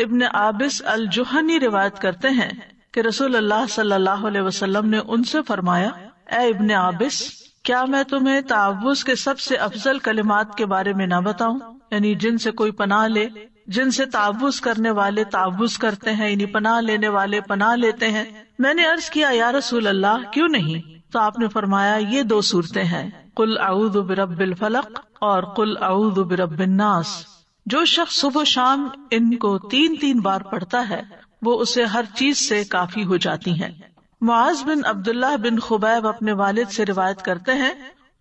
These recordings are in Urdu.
ابن عابس الجہنی روایت کرتے ہیں کہ رسول اللہ صلی اللہ علیہ وسلم نے ان سے فرمایا، اے ابن عابس، کیا میں تمہیں تعوذ کے سب سے افضل کلمات کے بارے میں نہ بتاؤں؟ یعنی جن سے کوئی پناہ لے، جن سے تعوذ کرنے والے تعوذ کرتے ہیں، یعنی پناہ لینے والے پناہ لیتے ہیں۔ میں نے عرض کیا، یا رسول اللہ کیوں نہیں؟ تو آپ نے فرمایا، یہ 2 صورتیں ہیں، قل اعوذ برب الفلق اور قل اعوذ برب الناس۔ جو شخص صبح و شام ان کو 3 بار پڑھتا ہے وہ اسے ہر چیز سے کافی ہو جاتی ہیں۔ معاذ بن عبداللہ بن خبیب اپنے والد سے روایت کرتے ہیں،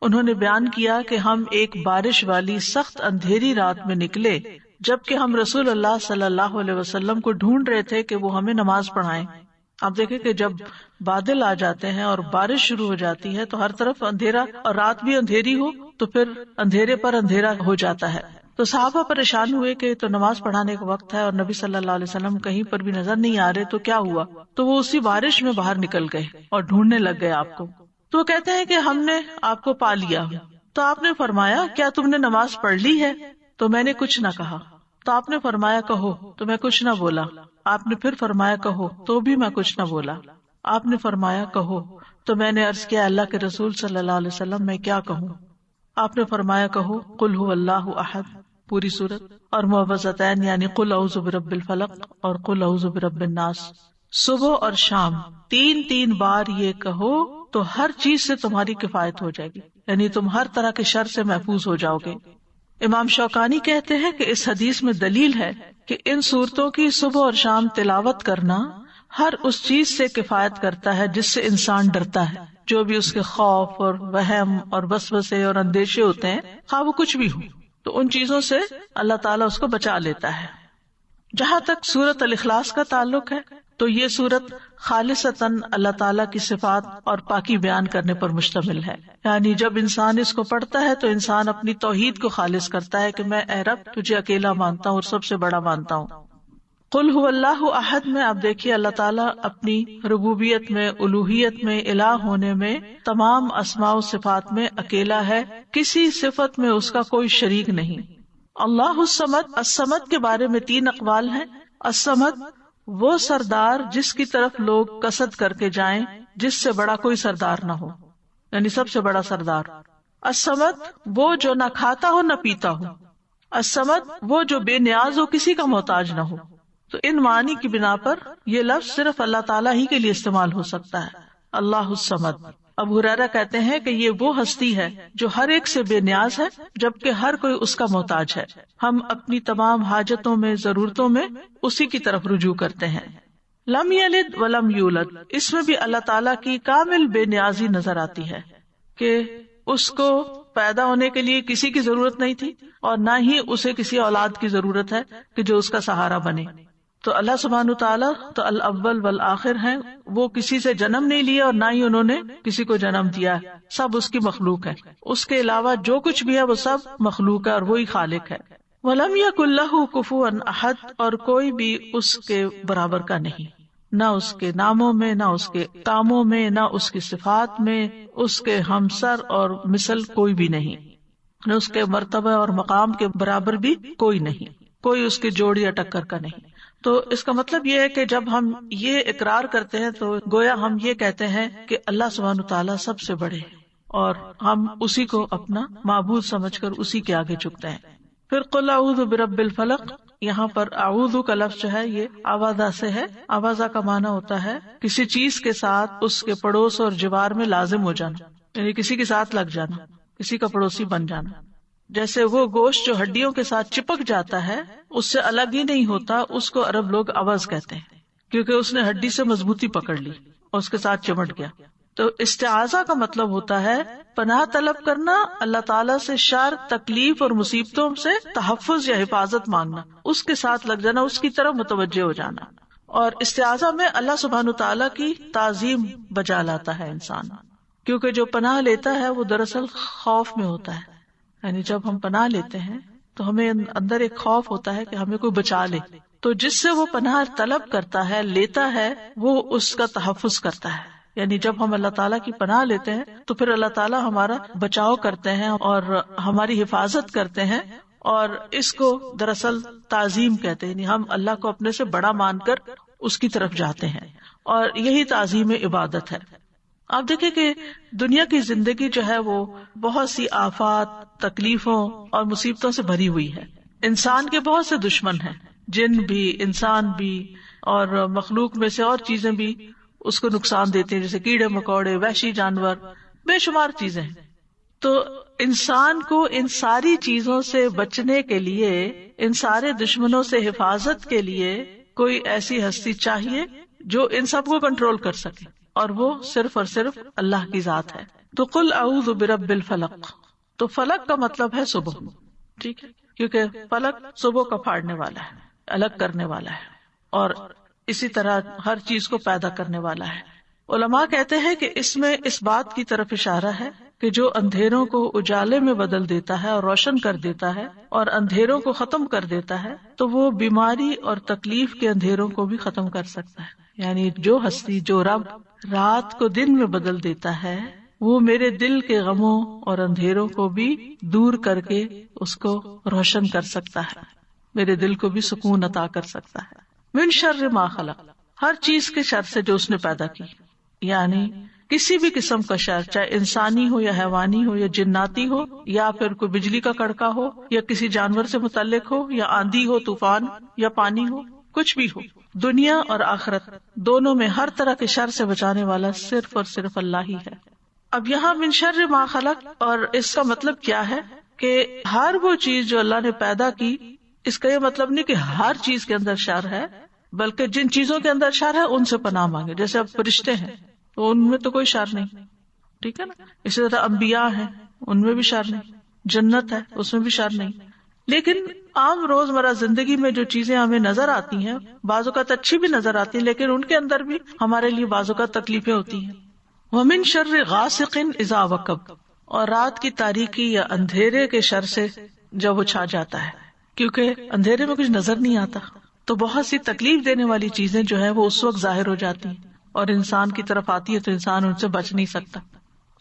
انہوں نے بیان کیا کہ ہم ایک بارش والی سخت اندھیری رات میں نکلے، جبکہ ہم رسول اللہ صلی اللہ علیہ وسلم کو ڈھونڈ رہے تھے کہ وہ ہمیں نماز پڑھائیں۔ آپ دیکھیں کہ جب بادل آ جاتے ہیں اور بارش شروع ہو جاتی ہے تو ہر طرف اندھیرا، اور رات بھی اندھیری ہو تو پھر اندھیرے پر اندھیرا ہو جاتا ہے۔ تو صحابہ پریشان ہوئے کہ تو نماز پڑھانے کا وقت ہے اور نبی صلی اللہ علیہ وسلم کہیں پر بھی نظر نہیں آ رہے، تو کیا ہوا؟ تو وہ اسی بارش میں باہر نکل گئے اور ڈھونڈنے لگ گئے آپ کو۔ تو وہ کہتے ہیں کہ ہم نے آپ کو پا لیا۔ تو آپ نے فرمایا، کیا تم نے نماز پڑھ لی ہے؟ تو میں نے کچھ نہ کہا۔ تو آپ نے فرمایا، کہو، تو میں کچھ نہ بولا۔ آپ نے پھر فرمایا، کہو، تو بھی میں کچھ نہ بولا۔ آپ نے فرمایا، کہو، تو میں نے عرض کیا، اللہ کے رسول صلی اللہ علیہ وسلم میں کیا کہوں؟ آپ نے فرمایا، کہو قل هو اللہ احد، پوری سورت، اور معوذتین یعنی قل اعوذ برب الفلق اور قل اعوذ برب الناس۔ صبح اور شام 3 بار یہ کہو تو ہر چیز سے تمہاری کفایت ہو جائے گی، یعنی تم ہر طرح کے شر سے محفوظ ہو جاؤ گے۔ امام شوکانی کہتے ہیں کہ اس حدیث میں دلیل ہے کہ ان سورتوں کی صبح اور شام تلاوت کرنا ہر اس چیز سے کفایت کرتا ہے جس سے انسان ڈرتا ہے، جو بھی اس کے خوف اور وہم اور وسوسے اور اندیشے ہوتے ہیں، خواہ وہ کچھ بھی ہو، تو ان چیزوں سے اللہ تعالیٰ اس کو بچا لیتا ہے۔ جہاں تک سورت الاخلاص کا تعلق ہے تو یہ سورت خالصتاً اللہ تعالیٰ کی صفات اور پاکی بیان کرنے پر مشتمل ہے، یعنی جب انسان اس کو پڑھتا ہے تو انسان اپنی توحید کو خالص کرتا ہے کہ میں اے رب تجھے اکیلا مانتا ہوں اور سب سے بڑا مانتا ہوں۔ قل هو اللہ احد میں آپ دیکھیے اللہ تعالیٰ اپنی ربوبیت میں، الوہیت میں، الہ ہونے میں، تمام اسماء و صفات میں اکیلا ہے، کسی صفت میں اس کا کوئی شریک نہیں۔ اللہ الصمد، الصمد کے بارے میں 3 اقوال ہیں۔ الصمد وہ سردار جس کی طرف لوگ قصد کر کے جائیں جس سے بڑا کوئی سردار نہ ہو، یعنی سب سے بڑا سردار۔ الصمد وہ جو نہ کھاتا ہو نہ پیتا ہو۔ الصمد وہ جو بے نیاز ہو، کسی کا محتاج نہ ہو۔ تو ان معنی کی بنا پر یہ لفظ صرف اللہ تعالیٰ ہی کے لیے استعمال ہو سکتا ہے، اللہ الصمد۔ ابو ہریرہ کہتے ہیں کہ یہ وہ ہستی ہے جو ہر ایک سے بے نیاز ہے جبکہ ہر کوئی اس کا محتاج ہے۔ ہم اپنی تمام حاجتوں میں، ضرورتوں میں اسی کی طرف رجوع کرتے ہیں۔ لم یلد ولم یولد، اس میں بھی اللہ تعالیٰ کی کامل بے نیازی نظر آتی ہے کہ اس کو پیدا ہونے کے لیے کسی کی ضرورت نہیں تھی اور نہ ہی اسے کسی اولاد کی ضرورت ہے کہ جو اس کا سہارا بنے۔ تو اللہ سبحانہ وتعالیٰ تو الاول والآخر ہیں، وہ کسی سے جنم نہیں لیا اور نہ ہی انہوں نے کسی کو جنم دیا، سب اس کی مخلوق ہے۔ اس کے علاوہ جو کچھ بھی ہے وہ سب مخلوق ہے اور وہی خالق ہے۔ وَلَمْ يَكُنْ لَهُ كُفُوًا أَحَدٌ، اور کوئی بھی اس کے برابر کا نہیں، نہ اس کے ناموں میں، نہ اس کے کاموں میں، نہ اس کی صفات میں اس کے ہمسر اور مثل کوئی بھی نہیں، نہ اس کے مرتبہ اور مقام کے برابر بھی کوئی نہیں، کوئی اس کے جوڑ یا ٹکر کا نہیں۔ تو اس کا مطلب یہ ہے کہ جب ہم یہ اقرار کرتے ہیں تو گویا ہم یہ کہتے ہیں کہ اللہ سبحانہ تعالیٰ سب سے بڑے ہیں اور ہم اسی کو اپنا معبود سمجھ کر اسی کے آگے جھکتے ہیں۔ پھر قل اعوذ برب الفلق، یہاں پر اعوذ کا لفظ جو ہے یہ آوازہ سے ہے۔ آوازہ کا معنی ہوتا ہے کسی چیز کے ساتھ اس کے پڑوس اور جوار میں لازم ہو جانا، یعنی کسی کے ساتھ لگ جانا، کسی کا پڑوسی بن جانا۔ جیسے وہ گوشت جو ہڈیوں کے ساتھ چپک جاتا ہے اس سے الگ ہی نہیں ہوتا، اس کو عرب لوگ اوز کہتے ہیں کیونکہ اس نے ہڈی سے مضبوطی پکڑ لی اور اس کے ساتھ چمٹ گیا۔ تو استعاذہ کا مطلب ہوتا ہے پناہ طلب کرنا، اللہ تعالیٰ سے شر، تکلیف اور مصیبتوں سے تحفظ یا حفاظت مانگنا، اس کے ساتھ لگ جانا، اس کی طرف متوجہ ہو جانا۔ اور استعاذہ میں اللہ سبحانہ تعالیٰ کی تعظیم بجا لاتا ہے انسان، کیونکہ جو پناہ لیتا ہے وہ دراصل خوف میں ہوتا ہے، یعنی جب ہم پناہ لیتے ہیں تو ہمیں اندر ایک خوف ہوتا ہے کہ ہمیں کوئی بچا لے، تو جس سے وہ پناہ طلب کرتا ہے، لیتا ہے، وہ اس کا تحفظ کرتا ہے۔ یعنی جب ہم اللہ تعالیٰ کی پناہ لیتے ہیں تو پھر اللہ تعالیٰ ہمارا بچاؤ کرتے ہیں اور ہماری حفاظت کرتے ہیں اور اس کو دراصل تعظیم کہتے ہیں، یعنی ہم اللہ کو اپنے سے بڑا مان کر اس کی طرف جاتے ہیں، اور یہی تعظیم عبادت ہے۔ آپ دیکھیں کہ دنیا کی زندگی جو ہے وہ بہت سی آفات، تکلیفوں اور مصیبتوں سے بھری ہوئی ہے۔ انسان کے بہت سے دشمن ہیں، جن بھی، انسان بھی، اور مخلوق میں سے اور چیزیں بھی اس کو نقصان دیتے ہیں، جیسے کیڑے مکوڑے، وحشی جانور، بے شمار چیزیں ہیں۔ تو انسان کو ان ساری چیزوں سے بچنے کے لیے، ان سارے دشمنوں سے حفاظت کے لیے کوئی ایسی ہستی چاہیے جو ان سب کو کنٹرول کر سکے، اور وہ صرف اور صرف اللہ کی ذات ہے۔ تو قل اعوذ برب الفلق، تو فلق کا مطلب ہے صبح، ٹھیک ہے، کیونکہ فلق صبح کا پھاڑنے والا ہے، الگ کرنے والا ہے، اور اسی طرح ہر چیز کو پیدا کرنے والا ہے۔ علماء کہتے ہیں کہ اس میں اس بات کی طرف اشارہ ہے کہ جو اندھیروں کو اجالے میں بدل دیتا ہے اور روشن کر دیتا ہے اور اندھیروں کو ختم کر دیتا ہے، تو وہ بیماری اور تکلیف کے اندھیروں کو بھی ختم کر سکتا ہے۔ یعنی جو ہستی، جو رب رات کو دن میں بدل دیتا ہے، وہ میرے دل کے غموں اور اندھیروں کو بھی دور کر کے اس کو روشن کر سکتا ہے، میرے دل کو بھی سکون عطا کر سکتا ہے۔ من شر ما خلق، ہر چیز کے شر سے جو اس نے پیدا کی، یعنی کسی بھی قسم کا شر، چاہے انسانی ہو یا حیوانی ہو یا جناتی ہو، یا پھر کوئی بجلی کا کڑکا ہو، یا کسی جانور سے متعلق ہو، یا آندھی ہو، طوفان یا پانی ہو، کچھ بھی ہو، دنیا اور آخرت دونوں میں ہر طرح کے شر سے بچانے والا صرف اور صرف اللہ ہی ہے۔ اب یہاں من شر ما خلق، اور اس کا مطلب کیا ہے کہ ہر وہ چیز جو اللہ نے پیدا کی، اس کا یہ مطلب نہیں کہ ہر چیز کے اندر شر ہے، بلکہ جن چیزوں کے اندر شر ہے ان سے پناہ مانگے۔ جیسے اب فرشتے ہیں تو ان میں تو کوئی شر نہیں، ٹھیک ہے نا، اسی طرح انبیاء ہیں، ان میں بھی شر نہیں، جنت ہے اس میں بھی شر نہیں۔ لیکن عام روزمرہ زندگی میں جو چیزیں ہمیں نظر آتی ہیں، بعض اوقات اچھی بھی نظر آتی ہیں، لیکن ان کے اندر بھی ہمارے لیے بعض اوقات تکلیفیں ہوتی ہیں۔ وَمِن شَرِّ غَاسِقٍ إِذَا وَقَبَ، اور رات کی تاریکی یا اندھیرے کے شر سے جب وہ چھا جاتا ہے، کیونکہ اندھیرے میں کچھ نظر نہیں آتا، تو بہت سی تکلیف دینے والی چیزیں جو ہے وہ اس وقت ظاہر ہو جاتی ہیں اور انسان کی طرف آتی ہے، تو انسان ان سے بچ نہیں سکتا۔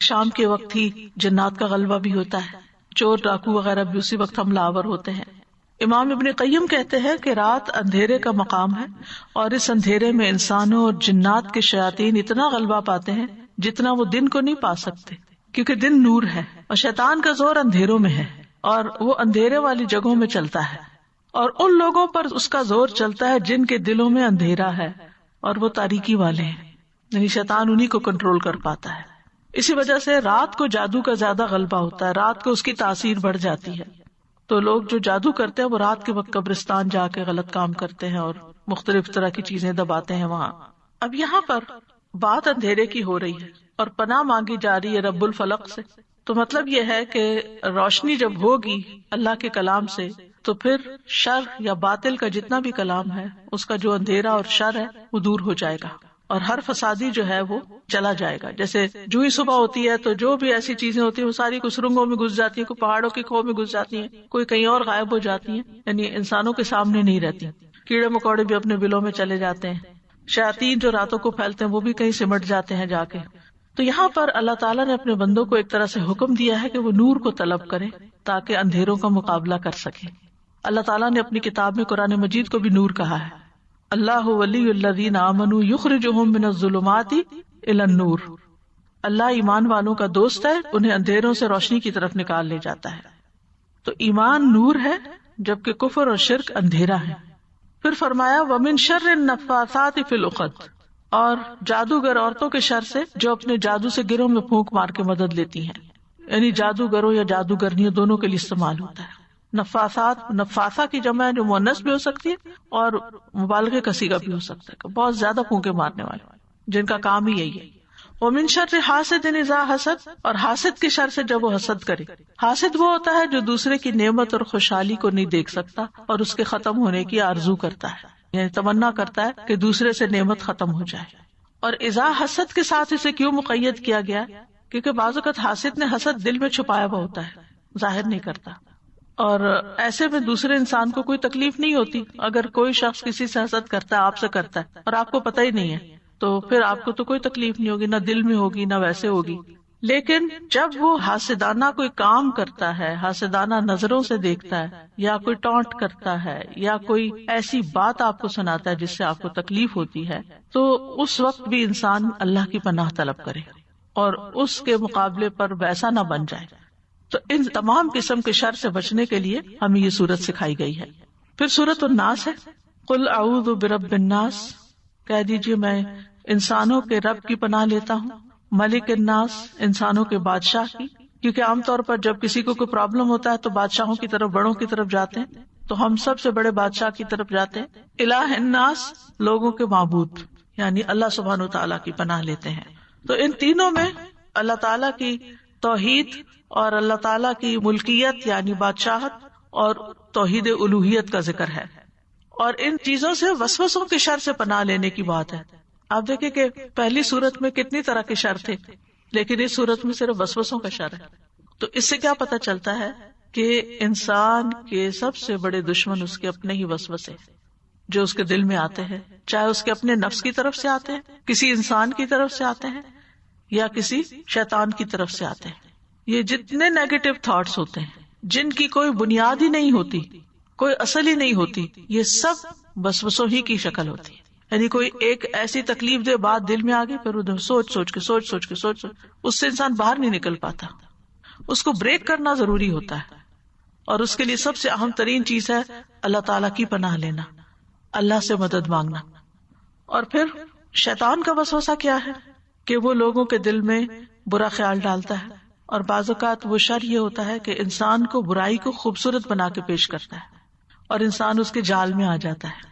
شام کے وقت ہی جنات کا غلبہ بھی ہوتا ہے، چور ڈاکو وغیرہ بھی اسی وقت حملہ آور ہوتے ہیں۔ امام ابن قیم کہتے ہیں کہ رات اندھیرے کا مقام ہے، اور اس اندھیرے میں انسانوں اور جنات کے شیاطین اتنا غلبہ پاتے ہیں جتنا وہ دن کو نہیں پا سکتے، کیونکہ دن نور ہے اور شیطان کا زور اندھیروں میں ہے، اور وہ اندھیرے والی جگہوں میں چلتا ہے، اور ان لوگوں پر اس کا زور چلتا ہے جن کے دلوں میں اندھیرا ہے اور وہ تاریکی والے ہیں، یعنی شیطان انہی کو کنٹرول کر پاتا ہے۔ اسی وجہ سے رات کو جادو کا زیادہ غلبہ ہوتا ہے، رات کو اس کی تاثیر بڑھ جاتی ہے، تو لوگ جو جادو کرتے ہیں وہ رات کے وقت قبرستان جا کے غلط کام کرتے ہیں اور مختلف طرح کی چیزیں دباتے ہیں وہاں۔ اب یہاں پر بات اندھیرے کی ہو رہی ہے اور پناہ مانگی جا رہی ہے رب الفلق سے، تو مطلب یہ ہے کہ روشنی جب ہوگی اللہ کے کلام سے، تو پھر شر یا باطل کا جتنا بھی کلام ہے، اس کا جو اندھیرا اور شر ہے وہ دور ہو جائے گا، اور ہر فسادی جو ہے وہ چلا جائے گا۔ جیسے جو ہی صبح ہوتی ہے تو جو بھی ایسی چیزیں ہوتی ہیں وہ ساری کوئی سرنگوں میں گھس جاتی ہیں، کوئی پہاڑوں کی کھو میں گھس جاتی ہیں، کوئی کہیں اور غائب ہو جاتی ہیں، یعنی انسانوں کے سامنے نہیں رہتی۔ کیڑے مکوڑے بھی اپنے بلوں میں چلے جاتے ہیں، شیاطین جو راتوں کو پھیلتے ہیں وہ بھی کہیں سمٹ جاتے ہیں جا کے۔ تو یہاں پر اللہ تعالیٰ نے اپنے بندوں کو ایک طرح سے حکم دیا ہے کہ وہ نور کو طلب کریں تاکہ اندھیروں کا مقابلہ کر سکیں۔ اللہ تعالیٰ نے اپنی کتاب میں قرآن مجید کو بھی نور کہا ہے، اللہ ولی الذین آمنوا یخرجہم من الظلمات الی النور، اللہ ایمان والوں کا دوست ہے، انہیں اندھیروں سے روشنی کی طرف نکال لے جاتا ہے۔ تو ایمان نور ہے جبکہ کفر اور شرک اندھیرا ہے۔ پھر فرمایا ومن شر النفاثات فی العقد، اور جادوگر عورتوں کے شر سے جو اپنے جادو سے گروں میں پھونک مار کے مدد لیتی ہیں، یعنی جادوگروں یا جادوگرنیوں دونوں کے لیے استعمال ہوتا ہے۔ نفاثات، نفاثہ کی جمع ہے جو مؤنث بھی ہو سکتی ہے اور مبالغے کا صیغہ بھی ہو سکتا ہے، بہت زیادہ پھونکے مارنے والے جن کا کام ہی یہی ہے۔ ومن شر حاسد اذا حسد، اور حاسد کے شر سے جب وہ حسد کرے۔ حاسد وہ ہوتا ہے جو دوسرے کی نعمت اور خوشحالی کو نہیں دیکھ سکتا اور اس کے ختم ہونے کی آرزو کرتا ہے، یعنی تمنا کرتا ہے کہ دوسرے سے نعمت ختم ہو جائے۔ اور اذا حسد کے ساتھ اسے کیوں مقید کیا گیا؟ کیونکہ بعض اوقات حاسد نے حسد دل میں چھپایا ہوا ہوتا ہے، ظاہر نہیں کرتا، اور ایسے میں دوسرے انسان کو کوئی تکلیف نہیں ہوتی۔ اگر کوئی شخص کسی سے حسد کرتا ہے، آپ سے کرتا ہے، اور آپ کو پتہ ہی نہیں ہے، تو پھر آپ کو تو کوئی تکلیف نہیں ہوگی، نہ دل میں ہوگی نہ ویسے ہوگی، لیکن جب وہ حاسدانہ کوئی کام کرتا ہے، حاسدانہ نظروں سے دیکھتا ہے، یا کوئی ٹونٹ کرتا ہے، یا کوئی ایسی بات آپ کو سناتا ہے جس سے آپ کو تکلیف ہوتی ہے، تو اس وقت بھی انسان اللہ کی پناہ طلب کرے اور اس کے مقابلے پر ویسا نہ بن جائے. تو ان تمام قسم کے شر سے بچنے کے لیے ہمیں یہ سورت سکھائی گئی ہے. پھر سورت الناس ہے، قل اعوذ برب الناس، کہہ دیجیے میں انسانوں کے رب کی پناہ لیتا ہوں، ملک الناس، انسانوں کے بادشاہ کی، کیونکہ عام طور پر جب کسی کو کوئی پرابلم ہوتا ہے تو بادشاہوں کی طرف، بڑوں کی طرف جاتے ہیں، تو ہم سب سے بڑے بادشاہ کی طرف جاتے ہیں. الہ الناس، لوگوں کے معبود، یعنی اللہ سبحانہ وتعالیٰ کی پناہ لیتے ہیں. تو ان تینوں میں اللہ تعالیٰ کی توحید اور اللہ تعالیٰ کی ملکیت یعنی بادشاہت اور توحید الوہیت کا ذکر ہے، اور ان چیزوں سے وسوسوں کے شر سے پناہ لینے کی بات ہے. آپ دیکھیں کہ پہلی صورت میں کتنی طرح کے شر تھے، لیکن اس صورت میں صرف وسوسوں کا شر ہے. تو اس سے کیا پتہ چلتا ہے کہ انسان کے سب سے بڑے دشمن اس کے اپنے ہی وسوسے جو اس کے دل میں آتے ہیں، چاہے اس کے اپنے نفس کی طرف سے آتے ہیں، کسی انسان کی طرف سے آتے ہیں، یا کسی شیطان کی طرف سے آتے ہیں. یہ جتنے نیگیٹو تھاٹس ہوتے ہیں جن کی کوئی بنیاد ہی نہیں ہوتی، کوئی اصل ہی نہیں ہوتی، یہ سب وسوسوں ہی کی شکل ہوتی ہے. یعنی کوئی ایک ایسی تکلیف دہ بات دل میں آ گئی، پھر ادھر سوچ کے اس سے انسان باہر نہیں نکل پاتا. اس کو بریک کرنا ضروری ہوتا ہے، اور اس کے لیے سب سے اہم ترین چیز ہے اللہ تعالیٰ کی پناہ لینا، اللہ سے مدد مانگنا. اور پھر شیطان کا وسوسہ کیا ہے کہ وہ لوگوں کے دل میں برا خیال ڈالتا ہے، اور بعض اوقات وہ شر یہ ہوتا ہے کہ انسان کو برائی کو خوبصورت بنا کے پیش کرتا ہے، اور انسان اس کے جال میں آ جاتا ہے.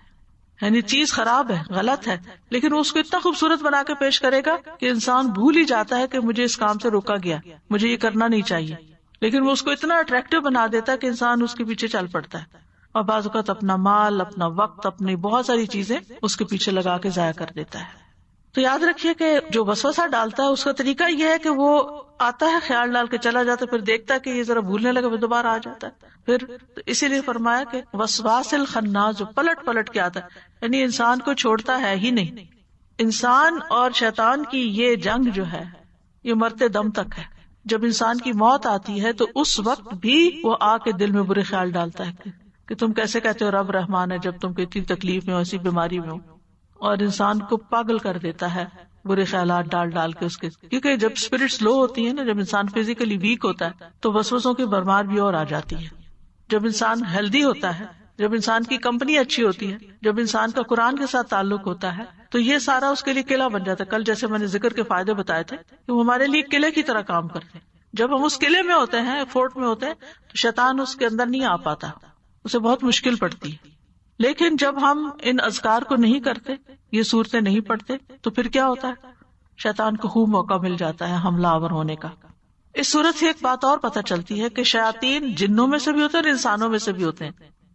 یعنی چیز خراب ہے، غلط ہے، لیکن وہ اس کو اتنا خوبصورت بنا کے پیش کرے گا کہ انسان بھول ہی جاتا ہے کہ مجھے اس کام سے روکا گیا، مجھے یہ کرنا نہیں چاہیے، لیکن وہ اس کو اتنا اٹریکٹیو بنا دیتا ہے کہ انسان اس کے پیچھے چل پڑتا ہے، اور بعض اوقات اپنا مال، اپنا وقت، اپنی بہت ساری چیزیں اس کے پیچھے لگا کے ضائع کر دیتا ہے. تو یاد رکھیے کہ جو وسوسہ ڈالتا ہے اس کا طریقہ یہ ہے کہ وہ آتا ہے، خیال ڈال کے چلا جاتا ہے، پھر دیکھتا ہے کہ یہ ذرا بھولنے لگا، پھر دوبارہ آ جاتا ہے. پھر اسی لیے فرمایا کہ وسواس الخناس، جو پلٹ پلٹ کے آتا ہے، یعنی انسان کو چھوڑتا ہے ہی نہیں. انسان اور شیطان کی یہ جنگ جو ہے یہ مرتے دم تک ہے. جب انسان کی موت آتی ہے تو اس وقت بھی وہ آ کے دل میں برے خیال ڈالتا ہے کہ تم کیسے کہتے ہو رب رحمان ہے جب تم کو اتنی تکلیف میں ہو، ایسی بیماری میں ہو، اور انسان کو پاگل کر دیتا ہے برے خیالات ڈال ڈال کے اس کے. کیونکہ جب اسپرٹ لو ہوتی ہے نا، جب انسان فزیکلی ویک ہوتا ہے تو وسوسوں کی بھرمار بھی اور آ جاتی ہے. جب انسان ہیلدی ہوتا ہے، جب انسان کی کمپنی اچھی ہوتی ہے، جب انسان کا قرآن کے ساتھ تعلق ہوتا ہے، تو یہ سارا اس کے لیے قلعہ بن جاتا ہے. کل جیسے میں نے ذکر کے فائدے بتائے تھے کہ وہ ہمارے لیے قلعے کی طرح کام کرتے ہیں. جب ہم اس قلعے میں ہوتے ہیں، فورٹ میں ہوتے ہیں، تو شیطان اس کے اندر نہیں آ پاتا، اسے بہت مشکل پڑتی ہے. لیکن جب ہم ان اذکار کو نہیں کرتے، یہ صورتیں نہیں پڑھتے، تو پھر کیا ہوتا ہے؟ شیطان کو خوب موقع مل جاتا ہے حملہ آور ہونے کا. اس صورت سے ایک بات اور پتہ چلتی ہے کہ شیاطین جنوں میں سے بھی ہوتے ہیں اور انسانوں میں سے بھی ہوتے ہیں.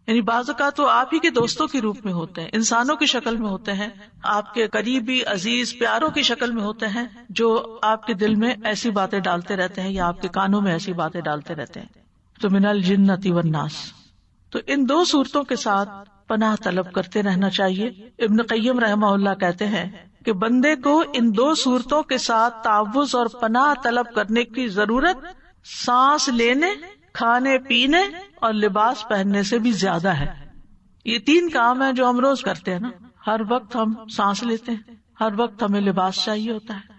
یعنی بعض اوقات تو آپ ہی کے دوستوں کے روپ میں ہوتے ہیں، انسانوں کی شکل میں ہوتے ہیں، آپ کے قریبی عزیز پیاروں کی شکل میں ہوتے ہیں، جو آپ کے دل میں ایسی باتیں ڈالتے رہتے ہیں یا آپ کے کانوں میں ایسی باتیں ڈالتے رہتے ہیں. تو من الجنۃ والناس، تو ان دو صورتوں کے ساتھ پناہ طلب کرتے رہنا چاہیے. ابن قیم رحمہ اللہ کہتے ہیں کہ بندے کو ان دو صورتوں کے ساتھ تعوذ اور پناہ طلب کرنے کی ضرورت سانس لینے، کھانے پینے اور لباس پہننے سے بھی زیادہ ہے. یہ تین کام ہیں جو ہم روز کرتے ہیں نا. ہر وقت ہم سانس لیتے ہیں، ہر وقت ہمیں لباس چاہیے ہوتا ہے،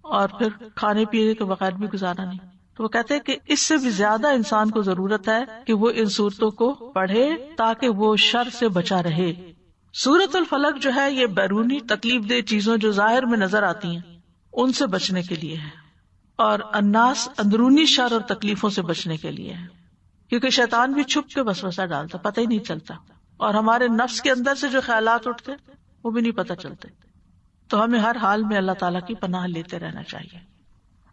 اور پھر کھانے پینے کے بغیر بھی گزارا نہیں. تو وہ کہتے ہیں کہ اس سے بھی زیادہ انسان کو ضرورت ہے کہ وہ ان صورتوں کو پڑھے تاکہ وہ شر سے بچا رہے. سورۃ الفلق جو ہے یہ بیرونی تکلیف دہ چیزوں جو ظاہر میں نظر آتی ہیں ان سے بچنے کے لیے ہے، اور الناس اندرونی شر اور تکلیفوں سے بچنے کے لیے ہے. کیونکہ شیطان بھی چھپ کے وسوسہ ڈالتا، پتہ ہی نہیں چلتا، اور ہمارے نفس کے اندر سے جو خیالات اٹھتے وہ بھی نہیں پتہ چلتے. تو ہمیں ہر حال میں اللہ تعالیٰ کی پناہ لیتے رہنا چاہیے.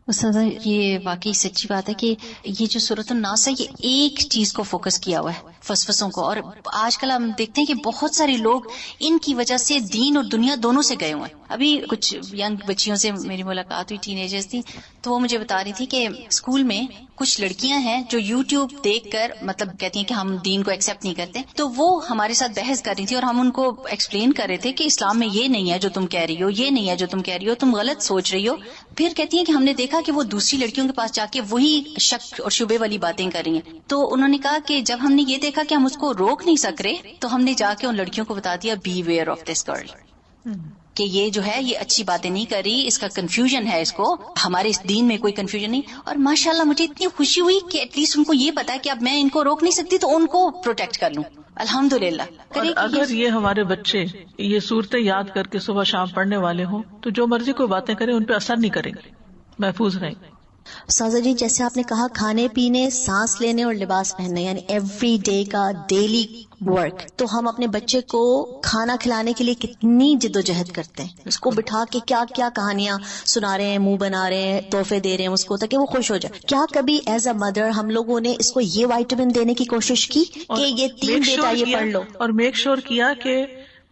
استاذہ یہ واقعی سچی بات ہے کہ یہ جو سورۃ الناس ہے یہ ایک چیز کو فوکس کیا ہوا ہے، وسوسوں کو. اور آج کل ہم دیکھتے ہیں کہ بہت سارے لوگ ان کی وجہ سے دین اور دنیا دونوں سے گئے ہوئے ہیں. ابھی کچھ ینگ بچیوں سے میری ملاقات ہوئی، ٹین ایجرز تھی، تو وہ مجھے بتا رہی تھی کہ اسکول میں کچھ لڑکیاں ہیں جو یوٹیوب دیکھ کر مطلب کہتی ہیں کہ ہم دین کو ایکسپٹ نہیں کرتے، تو وہ ہمارے ساتھ بحث کر رہی تھی اور ہم ان کو ایکسپلین کر رہے تھے کہ اسلام میں یہ نہیں ہے جو تم کہہ رہی ہو، یہ نہیں ہے جو تم کہہ رہی ہو، تم غلط سوچ رہی ہو. پھر کہتی ہیں کہ ہم نے دیکھا کہ وہ دوسری لڑکیوں کے پاس جا کے وہی شک اور شبے والی باتیں کر رہی ہیں. تو انہوں نے کہا کہ جب ہم نے یہ دیکھا کہ ہم اس کو روک نہیں سک رہے تو ہم نے جا کے ان لڑکیوں کو بتا دیا beware of this girl, کہ یہ جو ہے یہ اچھی باتیں نہیں کر رہی، اس کا کنفیوژن ہے، اس کو ہمارے اس دین میں کوئی کنفیوژن نہیں. اور ماشاءاللہ مجھے اتنی خوشی ہوئی کہ ایٹ لیسٹ ان کو یہ پتا ہے کہ اب میں ان کو روک نہیں سکتی تو ان کو پروٹیکٹ کر لوں. الحمدللہ. اور اگر یہ ہمارے بچے یہ صورتیں یاد کر کے صبح شام پڑھنے والے ہوں تو جو مرضی کوئی باتیں کریں ان پہ اثر نہیں کریں گے، محفوظ رہیں گے. استاذہ جی جیسے آپ نے کہا کھانے پینے، سانس لینے اور لباس پہننے، یعنی ایوری ڈے کا ڈیلی ورک، تو ہم اپنے بچے کو کھانا کھلانے کے لیے کتنی جد و جہد کرتے ہیں، اس کو بٹھا کے کیا کیا کہانیاں سنا رہے ہیں، منہ بنا رہے ہیں، تحفے دے رہے ہیں اس کو تاکہ وہ خوش ہو جائے. کیا کبھی ایز اے مدر ہم لوگوں نے اس کو یہ وائٹامن دینے کی کوشش کی کہ یہ 3 بیٹا یہ پڑھ لو، اور میک شور کیا کہ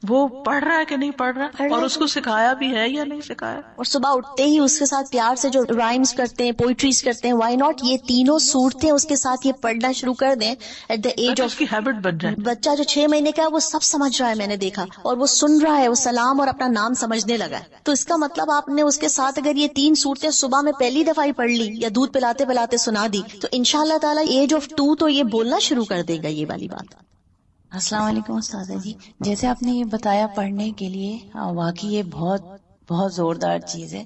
وہ پڑھ رہا ہے کہ نہیں پڑھ رہا، اور اس کو سکھایا بھی ہے یا نہیں سکھایا، اور صبح اٹھتے ہی اس کے ساتھ پیار سے جو رائمز کرتے ہیں، پوئٹریز کرتے ہیں، وائی ناٹ یہ تینوں صورتیں اس کے ساتھ یہ پڑھنا شروع کر دیں ایٹ دا ایج اس آف. کی ہیبٹ بن جائے. بچہ جو 6 مہینے کا ہے وہ سب سمجھ رہا ہے، میں نے دیکھا، اور وہ سن رہا ہے، وہ سلام اور اپنا نام سمجھنے لگا ہے. تو اس کا مطلب آپ نے اس کے ساتھ اگر یہ 3 صورتیں صبح میں پہلی دفعہ ہی پڑھ لی یا دودھ پلاتے پلاتے سنا دی تو انشاءاللہ تعالیٰ ایج آف 2 تو یہ بولنا شروع کر دے گا، یہ والی بات. السلام علیکم استاذہ جی. جیسے آپ نے یہ بتایا پڑھنے کے لیے، واقعی یہ بہت بہت زوردار چیز ہے.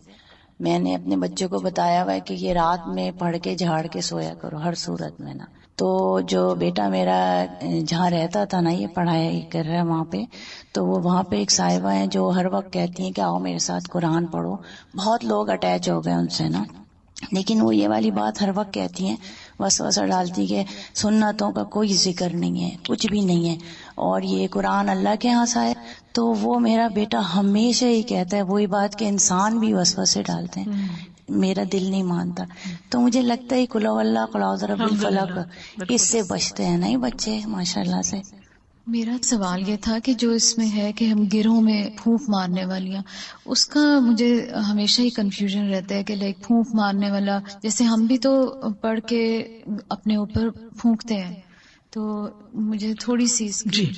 میں نے اپنے بچوں کو بتایا ہوا ہے کہ یہ رات میں پڑھ کے جھاڑ کے سویا کرو ہر صورت میں نا. تو جو بیٹا میرا جہاں رہتا تھا نا یہ پڑھائی کر رہا ہے وہاں پہ، تو وہ وہاں پہ ایک صاحبہ ہیں جو ہر وقت کہتی ہیں کہ آؤ میرے ساتھ قرآن پڑھو. بہت لوگ اٹیچ ہو گئے ان سے نا، لیکن وہ یہ والی بات ہر وقت کہتی ہیں، وسوسہ ڈالتی کہ سنتوں کا کوئی ذکر نہیں ہے، کچھ بھی نہیں ہے، اور یہ قرآن اللہ کے ہاں سے آیا. تو وہ میرا بیٹا ہمیشہ ہی کہتا ہے وہی بات کہ انسان بھی وسوسے ڈالتے ہیں، میرا دل نہیں مانتا. تو مجھے لگتا ہے قل اللہ قل اعوذ برب الفلق، اس سے بچتے ہیں نہیں بچے ماشاءاللہ سے. میرا سوال یہ تھا کہ جو اس میں ہے کہ ہم گروہ میں پھونک مارنے والیاں، اس کا مجھے ہمیشہ ہی کنفیوژن رہتا ہے کہ لائک پھونک مارنے والا، جیسے ہم بھی تو پڑھ کے اپنے اوپر پھونکتے ہیں، تو مجھے تھوڑی سی جی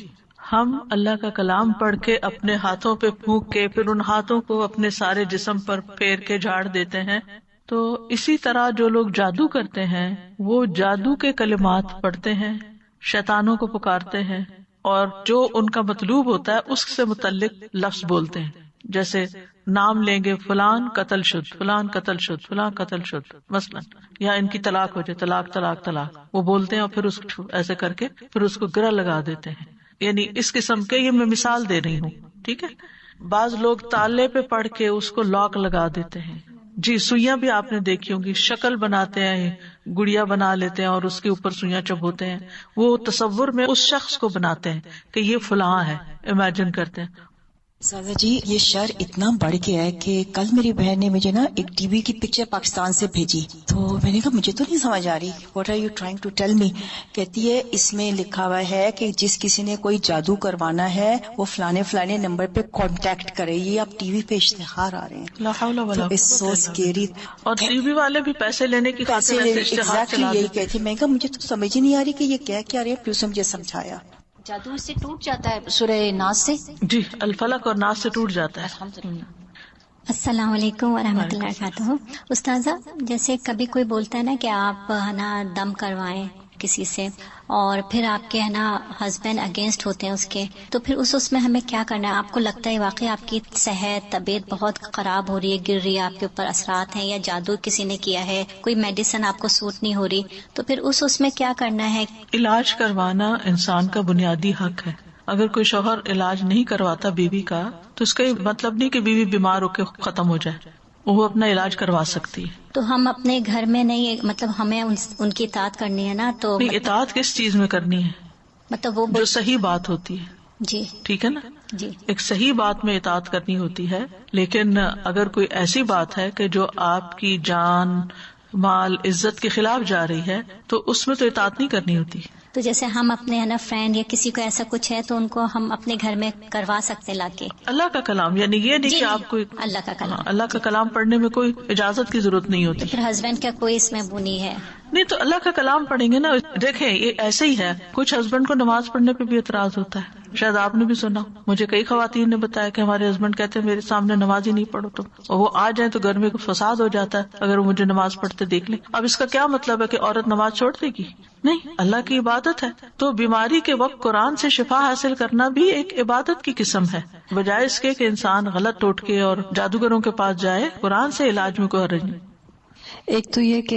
ہم اللہ کا کلام پڑھ کے اپنے ہاتھوں پہ پھونک کے پھر ان ہاتھوں کو اپنے سارے جسم پر پھیر کے جھاڑ دیتے ہیں. تو اسی طرح جو لوگ جادو کرتے ہیں وہ جادو کے کلمات پڑھتے ہیں، شیطانوں کو پکارتے ہیں، اور جو ان کا مطلوب ہوتا ہے اس سے متعلق لفظ بولتے ہیں. جیسے نام لیں گے فلان قتل شد، فلان قتل شد، فلان قتل شد مثلا، یا ان کی طلاق ہو جائے، طلاق طلاق طلاق، وہ بولتے ہیں اور پھر اس کو ایسے کر کے پھر اس کو گرہ لگا دیتے ہیں. یعنی اس قسم کے، یہ میں مثال دے رہی ہوں، ٹھیک ہے. بعض لوگ تالے پہ پڑھ کے اس کو لاک لگا دیتے ہیں. جی سوئیاں بھی آپ نے دیکھی ہوں گی، شکل بناتے ہیں، گڑیا بنا لیتے ہیں اور اس کے اوپر سوئیاں چبھوتے ہیں. وہ تصور میں اس شخص کو بناتے ہیں کہ یہ فلاں ہے، امیجن کرتے ہیں. سازا جی یہ شر اتنا بڑھ گیا ہے کہ کل میری بہن نے مجھے نا ایک ٹی وی کی پکچر پاکستان سے بھیجی، تو میں نے کہا مجھے تو نہیں سمجھ آ رہی، what are you trying to tell me. کہتی ہے اس میں لکھا ہوا ہے کہ جس کسی نے کوئی جادو کروانا ہے وہ فلانے فلانے نمبر پہ کانٹیکٹ کرے. یہ اب ٹی وی پہ اشتہار آ رہے ہیں، لا حول ولا قوت سو اسکیری. اور ٹی وی والے بھی پیسے لینے کی خاطر ایسے اشتہار چلا یہی دیتے ہیں. کہتی. میں کہا مجھے تو سمجھ ہی نہیں آ رہی کہ یہ کیا رہے ہیں، پھر اس نے مجھے سمجھایا. جادو اس سے ٹوٹ جاتا ہے سورہ ناس سے. جی الفلق اور ناس سے ٹوٹ جاتا ہے. السلام علیکم ورحمۃ اللہ وبرکاتہ. استاذہ جیسے کبھی کوئی بولتا ہے نا کہ آپ ہے نا دم کروائیں کسی سے، اور پھر آپ کے ہے نا ہسبینڈ اگینسٹ ہوتے ہیں اس کے، تو پھر اس میں ہمیں کیا کرنا ہے؟ آپ کو لگتا ہے واقعی آپ کی صحت طبیعت بہت خراب ہو رہی ہے، گر رہی ہے، آپ کے اوپر اثرات ہیں، یا جادو کسی نے کیا ہے، کوئی میڈیسن آپ کو سوٹ نہیں ہو رہی، تو پھر اس میں کیا کرنا ہے؟ علاج کروانا انسان کا بنیادی حق ہے. اگر کوئی شوہر علاج نہیں کرواتا بیوی کا تو اس کا یہ مطلب نہیں کہ بیوی بیمار ہو کے ختم ہو جائے، وہ اپنا علاج کروا سکتی ہے. تو ہم اپنے گھر میں نہیں، مطلب ہمیں ان کی اطاعت کرنی ہے نا، تو نہیں، اطاعت کس چیز میں کرنی ہے؟ مطلب وہ جو صحیح بات ہوتی ہے. جی ٹھیک ہے نا، جی ایک صحیح بات میں اطاعت کرنی ہوتی ہے. لیکن اگر کوئی ایسی بات ہے کہ جو آپ کی جان مال عزت کے خلاف جا رہی ہے تو اس میں تو اطاعت نہیں کرنی ہوتی. تو جیسے ہم اپنے ہے نا فرینڈ یا کسی کو ایسا کچھ ہے تو ان کو ہم اپنے گھر میں کروا سکتے لا کے. اللہ کا کلام یعنی یہ نہیں کہ آپ کو اللہ کا کلام، اللہ کا کلام پڑھنے میں کوئی اجازت کی ضرورت نہیں ہوتی. پھر ہسبینڈ کا کوئی اس میں وہ نہیں ہے. نہیں تو اللہ کا کلام پڑھیں گے نا. دیکھیں یہ ایسے ہی ہے, کچھ ہسبینڈ کو نماز پڑھنے پہ بھی اعتراض ہوتا ہے, شاید آپ نے بھی سنا, مجھے کئی خواتین نے بتایا کہ ہمارے ہسبینڈ کہتے ہیں میرے سامنے نماز ہی نہیں پڑھو, تو وہ آ جائیں تو گھر میں فساد ہو جاتا ہے اگر وہ مجھے نماز پڑھتے دیکھ لیں. اب اس کا کیا مطلب ہے کہ عورت نماز چھوڑ دے گی؟ نہیں, اللہ کی عبادت ہے. تو بیماری کے وقت قرآن سے شفا حاصل کرنا بھی ایک عبادت کی قسم ہے, بجائے اس کے کہ انسان غلط ٹوٹکے اور جادوگروں کے پاس جائے. قرآن سے علاج میں کوئی حرج نہیں. ایک تو یہ کہ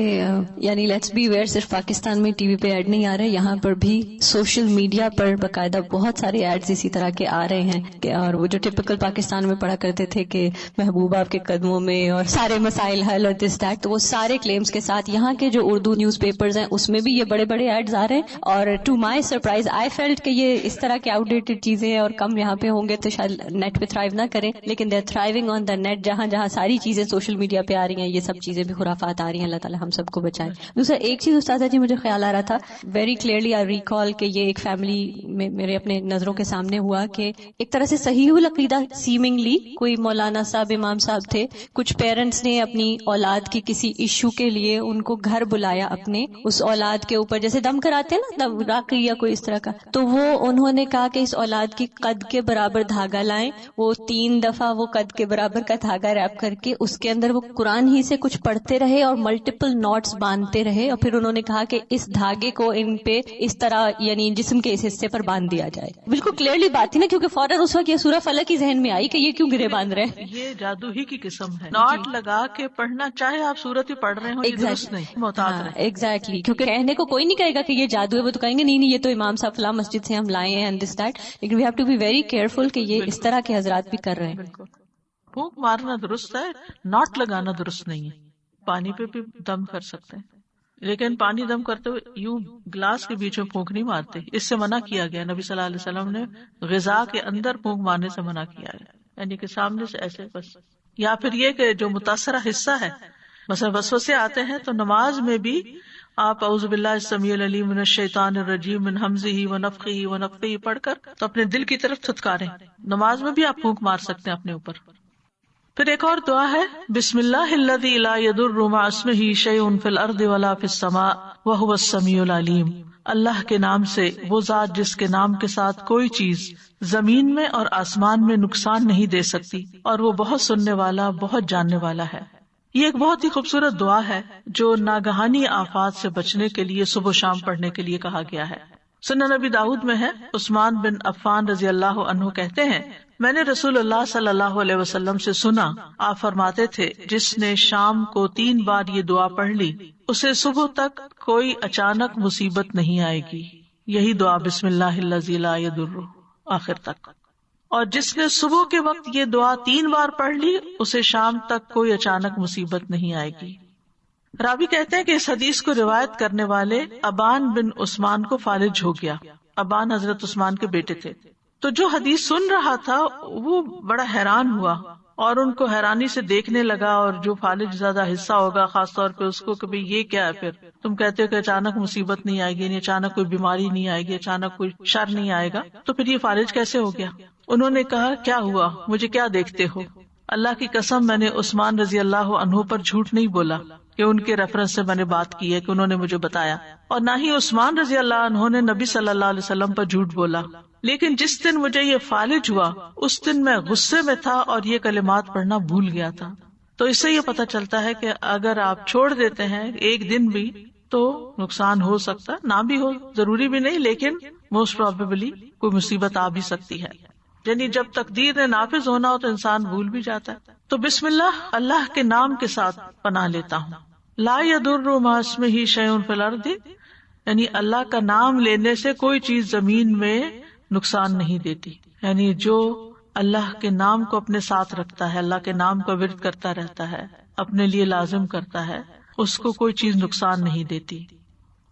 یعنی لیٹس بی ویئر, صرف پاکستان میں ٹی وی پہ ایڈ نہیں آ رہے, یہاں پر بھی سوشل میڈیا پر باقاعدہ بہت سارے ایڈز اسی طرح کے آ رہے ہیں. اور وہ جو ٹپکل پاکستان میں پڑھا کرتے تھے کہ محبوب آپ کے قدموں میں اور سارے مسائل حل اور دس دیٹ, تو وہ سارے کلیمز کے ساتھ یہاں کے جو اردو نیوز پیپرز ہیں اس میں بھی یہ بڑے بڑے ایڈز آ رہے ہیں. اور to my surprise I felt کہ یہ اس طرح کے آؤٹ ڈیٹڈ چیزیں ہیں اور کم یہاں پہ ہوں گے تو شاید نیٹ پہ تھرائیو نہ کریں, لیکن they are thriving on the net. جہاں جہاں ساری چیزیں سوشل میڈیا پہ آ رہی ہیں یہ سب چیزیں بھی خرافات آ رہی ہیں. اللہ تعالیٰ ہم سب کو بچائے. دوسرا ایک چیز استاذہ جی مجھے خیال آ رہا تھا, ویری کلیئرلی آئی ریکال کہ یہ ایک فیملی میں میرے اپنے نظروں کے سامنے ہوا کہ ایک طرح سے صحیح العقیدہ سیمنگلی کوئی مولانا صاحب امام صاحب تھے, کچھ پیرنٹس نے اپنی اولاد کی کسی ایشو کے لیے ان کو گھر بلایا اپنے, اس اولاد کے اوپر جیسے دم کراتے ہیں نا راقی یا کوئی اس طرح کا, تو وہ انہوں نے کہا کہ اس اولاد کی قد کے برابر دھاگا لائیں. وہ 3 دفعہ وہ قد کے برابر کا دھاگا ریپ کر کے اس کے اندر وہ قرآن ہی سے کچھ پڑھتے رہے اور ملٹیپل نوٹس باندھتے رہے, اور پھر انہوں نے کہا کہ اس دھاگے کو ان پہ اس طرح یعنی جسم کے اس حصے پر باندھ دیا جائے. بالکل کلیئرلی بات تھی نا, کیونکہ فوراً اس وقت یہ سورہ فلق کی ذہن میں آئی کہ یہ کیوں گرے باندھ رہے ہیں. یہ جادو ہی کی قسم ہے. نوٹ لگا کے پڑھنا, چاہے آپ سورت ہی پڑھ رہے ہوں, یہ درست نہیں, محتاط رہیں. ایگزیکٹلی, کیونکہ کہنے کو کوئی نہیں کہے گا کہ یہ جادو ہے, وہ تو کہیں گے نہیں نہیں یہ تو امام صاحب فلاں مسجد سے ہم لائے ہیں اینڈ دس دیٹ. لیکن we have to be very careful کہ یہ اس طرح کے حضرات بھی کر رہے ہیں. بالکل, پھونک مارنا درست ہے, نوٹ لگانا درست نہیں ہے. پانی پہ بھی دم کر سکتے ہیں, لیکن پانی دم کرتے ہوئے یوں گلاس کے بیچ میں پھونک نہیں مارتے, اس سے منع کیا گیا. نبی صلی اللہ علیہ وسلم نے غذا کے اندر پھونک مارنے سے منع کیا ہے, یعنی کہ سامنے سے ایسے بس. یا پھر یہ کہ جو متاثرہ حصہ ہے, مثلا وسوسے آتے ہیں تو نماز میں بھی آپ اعوذ باللہ السمیع العلیم من الشیطان الرجیم من ہمزہ ونفخہ ونفثہ پڑھ کر تو اپنے دل کی طرف تھتکاریں. نماز میں بھی آپ پھونک مار سکتے ہیں اپنے اوپر. پھر ایک اور دعا ہے, بسم اللہ الذی لا یضر مع اسمہ شیء فی الارض ولا فی السماء وہو السمیع العلیم. اللہ کے نام سے, وہ ذات جس کے نام کے ساتھ کوئی چیز زمین میں اور آسمان میں نقصان نہیں دے سکتی, اور وہ بہت سننے والا بہت جاننے والا ہے. یہ ایک بہت ہی خوبصورت دعا ہے جو ناگہانی آفات سے بچنے کے لیے صبح و شام پڑھنے کے لیے کہا گیا ہے. سنن نبی داؤد میں ہے, عثمان بن عفان رضی اللہ عنہ کہتے ہیں, میں نے رسول اللہ صلی اللہ علیہ وسلم سے سنا, آپ فرماتے تھے جس نے شام کو 3 بار یہ دعا پڑھ لی اسے صبح تک کوئی اچانک مصیبت نہیں آئے گی. یہی دعا بسم اللہ الذی لا یضر آخر تک. اور جس نے صبح کے وقت یہ دعا 3 بار پڑھ لی اسے شام تک کوئی اچانک مصیبت نہیں آئے گی. راوی کہتے ہیں کہ اس حدیث کو روایت کرنے والے ابان بن عثمان کو فالج ہو گیا. ابان حضرت عثمان کے بیٹے تھے. تو جو حدیث سن رہا تھا وہ بڑا حیران ہوا اور ان کو حیرانی سے دیکھنے لگا, اور جو فالج زیادہ حصہ ہوگا خاص طور پہ اس کو کہ بھئی یہ کیا ہے, پھر تم کہتے ہو کہ اچانک مصیبت نہیں آئے گی, یعنی اچانک کوئی بیماری نہیں آئے گی, اچانک کوئی شر نہیں آئے گا, تو پھر یہ فالج کیسے ہو گیا؟ انہوں نے کہا کیا ہوا, مجھے کیا دیکھتے ہو؟ اللہ کی قسم میں نے عثمان رضی اللہ عنہ پر جھوٹ نہیں بولا کہ ان کے ریفرنس سے میں نے بات کی ہے کہ انہوں نے مجھے بتایا, اور نہ ہی عثمان رضی اللہ عنہ نے نبی صلی اللہ علیہ وسلم پر جھوٹ بولا. لیکن جس دن مجھے یہ فالج ہوا اس دن میں غصے میں تھا اور یہ کلمات پڑھنا بھول گیا تھا. تو اس سے یہ پتہ چلتا ہے کہ اگر آپ چھوڑ دیتے ہیں ایک دن بھی تو نقصان ہو سکتا, نہ بھی ہو, ضروری بھی نہیں, لیکن موسٹ پروبیبلی کوئی مصیبت آ بھی سکتی ہے. یعنی جب تقدیر نے نافذ ہونا ہو تو انسان بھول بھی جاتا ہے. تو بسم اللہ, اللہ کے نام کے ساتھ پناہ لیتا ہوں. لا یضر مع اسمہ شیء فی الارض, یعنی اللہ کا نام لینے سے کوئی چیز زمین میں نقصان نہیں دیتی. یعنی جو اللہ کے نام کو اپنے ساتھ رکھتا ہے, اللہ کے نام کا ورد کرتا رہتا ہے, اپنے لیے لازم کرتا ہے, اس کو کوئی چیز نقصان نہیں دیتی.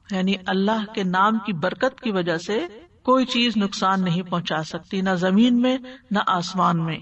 یعنی اللہ کے نام کی برکت کی وجہ سے کوئی چیز نقصان نہیں پہنچا سکتی, نہ زمین میں نہ آسمان میں.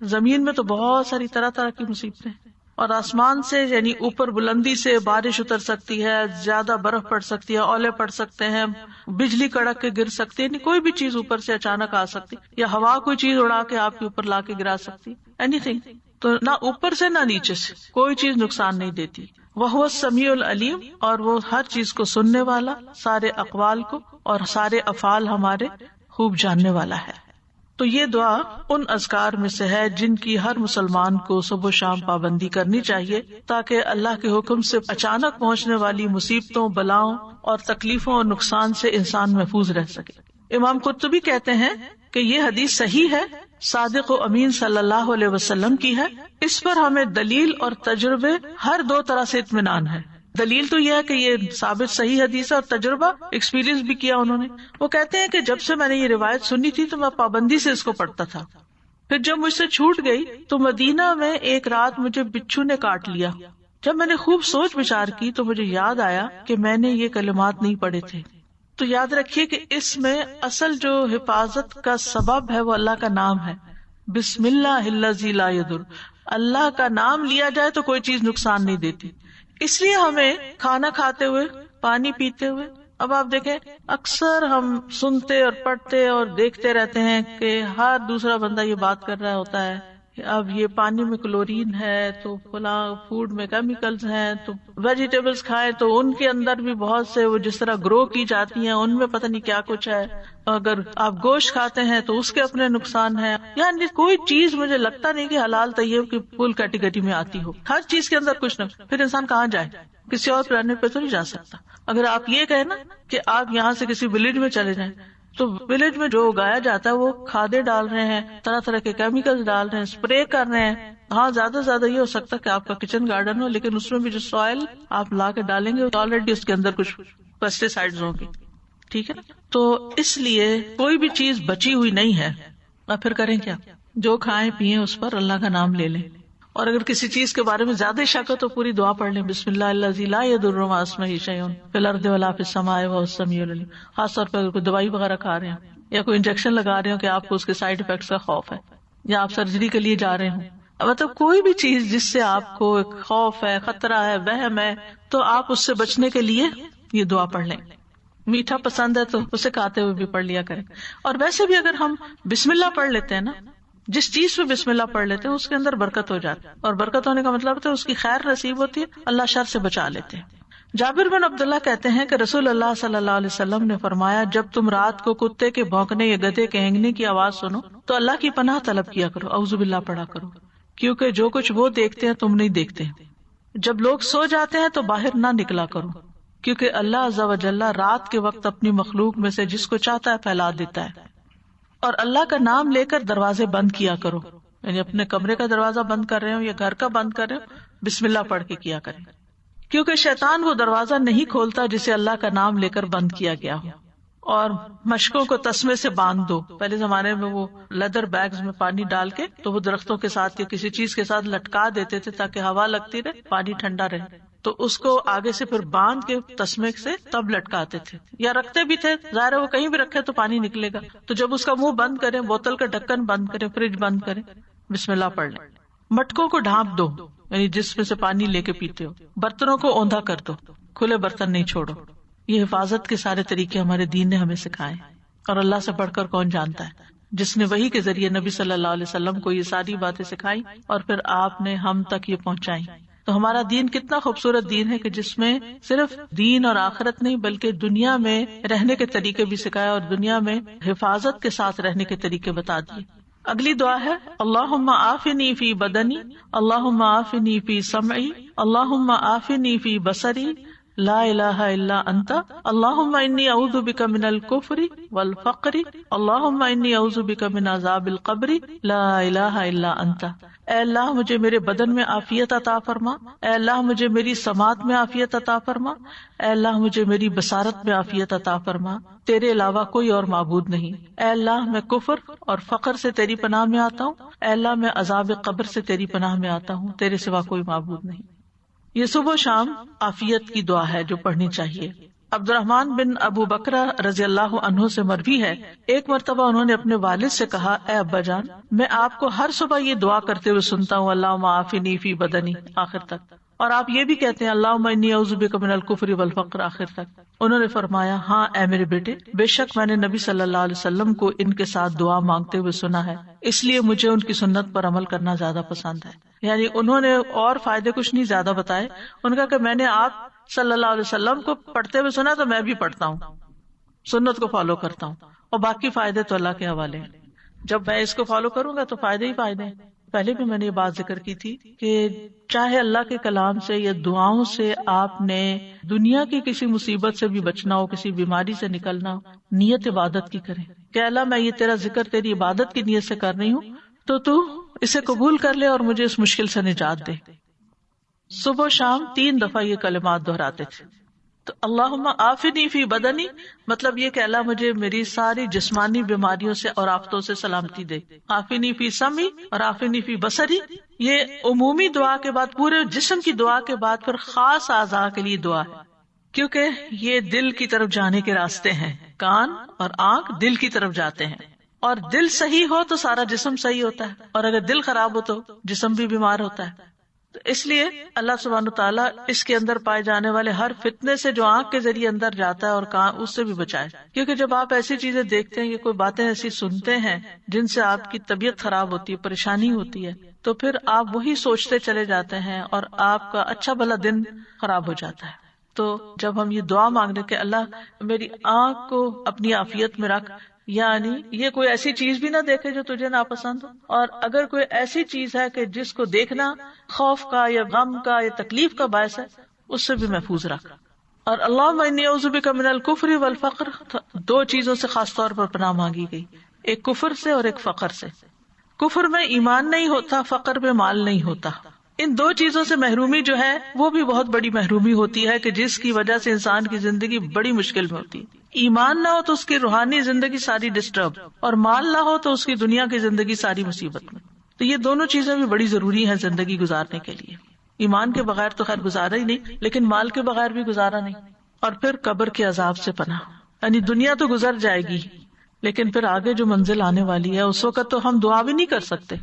زمین میں تو بہت ساری طرح طرح کی مصیبتیں, اور آسمان سے یعنی اوپر بلندی سے بارش اتر سکتی ہے، زیادہ برف پڑ سکتی ہے، اولے پڑ سکتے ہیں، بجلی کڑک کے گر سکتی ہے، یعنی کوئی بھی چیز اوپر سے اچانک آ سکتی، یا ہوا کوئی چیز اڑا کے آپ کے اوپر لا کے گرا سکتی، اینی تھنگ. تو نہ اوپر سے نہ نیچے سے کوئی چیز نقصان نہیں دیتی. وَهُوَ السَّمِيعُ الْعَلِيمُ، اور وہ ہر چیز کو سننے والا، سارے اقوال کو اور سارے افعال ہمارے خوب جاننے والا ہے. تو یہ دعا ان اذکار میں سے ہے جن کی ہر مسلمان کو صبح و شام پابندی کرنی چاہیے، تاکہ اللہ کے حکم سے اچانک پہنچنے والی مصیبتوں، بلاؤں اور تکلیفوں اور نقصان سے انسان محفوظ رہ سکے. امام قرطبی کہتے ہیں کہ یہ حدیث صحیح ہے، صادق و امین صلی اللہ علیہ وسلم کی ہے. اس پر ہمیں دلیل اور تجربے ہر دو طرح سے اطمینان ہے. دلیل تو یہ ہے کہ یہ ثابت صحیح حدیث ہے، اور تجربہ ایکسپیرینس بھی کیا انہوں نے. وہ کہتے ہیں کہ جب سے میں نے یہ روایت سنی تھی تو میں پابندی سے اس کو پڑھتا تھا. پھر جب مجھ سے چھوٹ گئی تو مدینہ میں ایک رات مجھے بچھو نے کاٹ لیا. جب میں نے خوب سوچ بچار کی تو مجھے یاد آیا کہ میں نے یہ کلمات نہیں پڑھے تھے. تو یاد رکھیے کہ اس میں اصل جو حفاظت کا سبب ہے وہ اللہ کا نام ہے. بسم اللہ الذی لا یضر، اللہ کا نام لیا جائے تو کوئی چیز نقصان نہیں دیتی. اس لیے ہمیں کھانا کھاتے ہوئے، پانی پیتے ہوئے، اب آپ دیکھیں اکثر ہم سنتے اور پڑھتے اور دیکھتے رہتے ہیں کہ ہر دوسرا بندہ یہ بات کر رہا ہوتا ہے کہ اب یہ پانی میں کلورین ہے، تو فلاں فوڈ میں کیمیکلز ہیں، تو ویجیٹیبلز کھائیں تو ان کے اندر بھی بہت سے وہ جس طرح گرو کی جاتی ہیں ان میں پتہ نہیں کیا کچھ ہے. اگر آپ گوشت کھاتے ہیں تو اس کے اپنے نقصان ہیں. یعنی کوئی چیز مجھے لگتا نہیں کہ حلال طیب کی فل کیٹیگری میں آتی ہو. ہر چیز کے اندر کچھ نہ، پھر انسان کہاں جائے؟ کسی اور پلانٹ پہ تو نہیں جا سکتا. اگر آپ یہ کہیں نا کہ آپ یہاں سے کسی ولیج میں چلے جائیں تو ولیج میں جو اگایا جاتا ہے وہ کھادیں ڈال رہے ہیں، طرح طرح کے کیمیکل ڈال رہے ہیں، اسپرے کر رہے ہیں. ہاں زیادہ سے زیادہ یہ ہو سکتا ہے کہ آپ کا کچن گارڈن ہو، لیکن اس میں بھی جو سوائل آپ لا کے ڈالیں گے آلریڈی اس کے اندر کچھ پیسٹی سائڈز ہوں گے. ٹھیک ہے نا؟ تو اس لیے کوئی بھی چیز بچی ہوئی نہیں ہے. اب پھر کریں کیا؟ جو کھائیں پیئیں اس پر اللہ کا نام لے لیں. اور اگر کسی چیز کے بارے میں زیادہ شک ہو تو پوری دعا پڑھ لیں، بسم اللہ الذی لا یضر مع اسمہ شیء فی الارض ولا فی السماء وهو السمیع العلیم. خاص طور پہ اگر کوئی دوائی وغیرہ کھا رہے ہیں یا کوئی انجیکشن لگا رہے ہو کہ آپ کو اس کے سائڈ افیکٹس کا خوف ہے، یا آپ سرجری کے لیے جا رہے ہوں، مطلب کوئی بھی چیز جس سے آپ کو ایک خوف ہے، خطرہ ہے، وہم ہے، تو آپ اس سے بچنے کے لیے یہ دعا پڑھ لیں. میٹھا پسند ہے تو اسے کھاتے ہوئے بھی پڑھ لیا کریں. اور ویسے بھی اگر ہم بسم اللہ پڑھ لیتے ہیں نا، جس چیز پہ بسم اللہ پڑھ لیتے ہیں اس کے اندر برکت ہو جاتی ہے، اور برکت ہونے کا مطلب ہے اس کی خیر نصیب ہوتی ہے، اللہ شر سے بچا لیتے ہیں. جابر بن عبداللہ کہتے ہیں کہ رسول اللہ صلی اللہ علیہ وسلم نے فرمایا، جب تم رات کو کتے کے بھونکنے یا گدھے کے ہینگنے کی آواز سنو تو اللہ کی پناہ طلب کیا کرو، اعوذ باللہ پڑھا کرو، کیونکہ جو کچھ وہ دیکھتے ہیں تم نہیں دیکھتے. جب لوگ سو جاتے ہیں تو باہر نہ نکلا کرو، کیونکہ اللہ عز و جل رات کے وقت اپنی مخلوق میں سے جس کو چاہتا ہے پھیلا دیتا ہے. اور اللہ کا نام لے کر دروازے بند کیا کرو، یعنی اپنے کمرے کا دروازہ بند کر رہے ہو یا گھر کا بند کر رہے ہو، بسم اللہ پڑھ کے کیا کریں، کیونکہ شیطان وہ دروازہ نہیں کھولتا جسے اللہ کا نام لے کر بند کیا گیا ہو. اور مشکوں کو تسمے سے باندھ دو. پہلے زمانے میں وہ لیدر بیگز میں پانی ڈال کے تو وہ درختوں کے ساتھ یا کسی چیز کے ساتھ لٹکا دیتے تھے تاکہ ہوا لگتی رہے، پانی ٹھنڈا رہے. تو اس کو آگے سے پھر باندھ کے تسمے سے تب لٹکاتے تھے، یا رکھتے بھی تھے، ظاہر ہے وہ کہیں بھی رکھے تو پانی نکلے گا. تو جب اس کا منہ بند کریں، بوتل کا ڈھکن بند کریں، فریج بند کریں، بسم اللہ پڑھ لیں. مٹکوں کو ڈھانپ دو، یعنی جس میں سے پانی لے کے پیتے ہو. برتنوں کو اوندھا کر دو، کھلے برتن نہیں چھوڑو. یہ حفاظت کے سارے طریقے ہمارے دین نے ہمیں سکھائے، اور اللہ سے بڑھ کر کون جانتا ہے، جس نے وحی کے ذریعے نبی صلی اللہ علیہ وسلم کو یہ ساری باتیں سکھائی اور پھر آپ نے ہم تک یہ پہنچائی. تو ہمارا دین کتنا خوبصورت دین ہے کہ جس میں صرف دین اور آخرت نہیں بلکہ دنیا میں رہنے کے طریقے بھی سکھائے اور دنیا میں حفاظت کے ساتھ رہنے کے طریقے بتا دیے. اگلی دعا ہے اللہم عافنی فی بدنی، اللہم عافنی فی سمعی، اللہم عافنی فی بصری، لا الہ الا انت، اللہم انی اعوذ بک من الکفر والفقر، اللہم انی اعوذ بک من عذاب القبر، لا الہ الا انت. اے اللہ مجھے میرے بدن میں عافیت عطا فرما، اے اللہ مجھے میری سماعت میں عافیت عطا فرما، اے اللہ مجھے میری بصارت میں عافیت عطا فرما، تیرے علاوہ کوئی اور معبود نہیں. اے اللہ میں کفر اور فقر سے تیری پناہ میں آتا ہوں، اے اللہ میں عذاب قبر سے تیری پناہ میں آتا ہوں، تیرے سوا کوئی معبود نہیں. یہ صبح و شام عافیت کی دعا ہے جو پڑھنی چاہیے. عبد الرحمن بن ابو بکرہ رضی اللہ عنہ سے مروی ہے، ایک مرتبہ انہوں نے اپنے والد سے کہا، اے ابا جان، میں آپ کو ہر صبح یہ دعا کرتے ہوئے سنتا ہوں، اللہم عافنی فی بدنی، آخر تک، اور آپ یہ بھی کہتے ہیں اللہم انی اعوذ بک من الکفر والفقر، آخر تک۔ انہوں نے فرمایا، ہاں اے میرے بیٹے، بے شک میں نے نبی صلی اللہ علیہ وسلم کو ان کے ساتھ دعا مانگتے ہوئے سنا ہے، اس لیے مجھے ان کی سنت پر عمل کرنا زیادہ پسند ہے۔ یعنی انہوں نے اور فائدے کچھ نہیں زیادہ بتائے، ان کا کہ میں نے آپ صلی اللہ علیہ وسلم کو پڑھتے ہوئے سنا تو میں بھی پڑھتا ہوں، سنت کو فالو کرتا ہوں، اور باقی فائدے تو اللہ کے حوالے ہیں۔ جب میں اس کو فالو کروں گا تو فائدے ہی فائدے ہیں۔ پہلے بھی میں نے یہ بات ذکر کی تھی کہ چاہے اللہ کے کلام سے یا دعاؤں سے آپ نے دنیا کی کسی مصیبت سے بھی بچنا ہو، کسی بیماری سے نکلنا ہو، نیت عبادت کی کریں کہ اللہ میں یہ تیرا ذکر تیری عبادت کی نیت سے کر رہی ہوں، تو اسے قبول کر لے اور مجھے اس مشکل سے نجات دے۔ صبح و شام 3 دفعہ یہ کلمات دہراتے تھے۔ تو اللہم عافنی فی بدنی مطلب یہ کہ اللہ مجھے میری ساری جسمانی بیماریوں سے اور آفتوں سے سلامتی دے، عافنی فی سمعی اور عافنی فی بصری، یہ عمومی دعا کے بعد، پورے جسم کی دعا کے بعد پھر خاص اعضاء کے لیے دعا ہے، کیونکہ یہ دل کی طرف جانے کے راستے ہیں، کان اور آنکھ دل کی طرف جاتے ہیں، اور دل صحیح ہو تو سارا جسم صحیح ہوتا ہے، اور اگر دل خراب ہو تو جسم بھی بیمار ہوتا ہے۔ تو اس لیے اللہ سبحانہ تعالیٰ اس کے اندر پائے جانے والے ہر فتنے سے جو آنکھ کے ذریعے اندر جاتا ہے اور کان، اس سے بھی بچائے، کیونکہ جب آپ ایسی چیزیں دیکھتے ہیں یا کوئی باتیں ایسی سنتے ہیں جن سے آپ کی طبیعت خراب ہوتی ہے، پریشانی ہوتی ہے، تو پھر آپ وہی سوچتے چلے جاتے ہیں اور آپ کا اچھا بھلا دن خراب ہو جاتا ہے۔ تو جب ہم یہ دعا مانگنے کہ اللہ میری آنکھ کو اپنی عافیت میں رکھ، یعنی یہ کوئی ایسی چیز بھی نہ دیکھے جو تجھے ناپسند ہو، اور اگر کوئی ایسی چیز ہے کہ جس کو دیکھنا خوف کا یا غم کا یا تکلیف کا باعث ہے، اس سے بھی محفوظ رکھ۔ اور اللہم انی اعوذ بک من الکفر والفقر، 2 چیزوں سے خاص طور پر پناہ مانگی گئی، ایک کفر سے اور ایک فقر سے۔ کفر میں ایمان نہیں ہوتا، فقر میں مال نہیں ہوتا۔ ان 2 چیزوں سے محرومی جو ہے وہ بھی بہت بڑی محرومی ہوتی ہے کہ جس کی وجہ سے انسان کی زندگی بڑی مشکل میں ہوتی ہے۔ ایمان نہ ہو تو اس کی روحانی زندگی ساری ڈسٹرب، اور مال نہ ہو تو اس کی دنیا کی زندگی ساری مصیبت میں۔ تو یہ دونوں چیزیں بھی بڑی ضروری ہیں زندگی گزارنے کے لیے۔ ایمان کے بغیر تو خیر گزارا ہی نہیں، لیکن مال کے بغیر بھی گزارا نہیں۔ اور پھر قبر کے عذاب سے پناہ، یعنی دنیا تو گزر جائے گی لیکن پھر آگے جو منزل آنے والی ہے اس وقت تو ہم دعا بھی نہیں کر سکتے،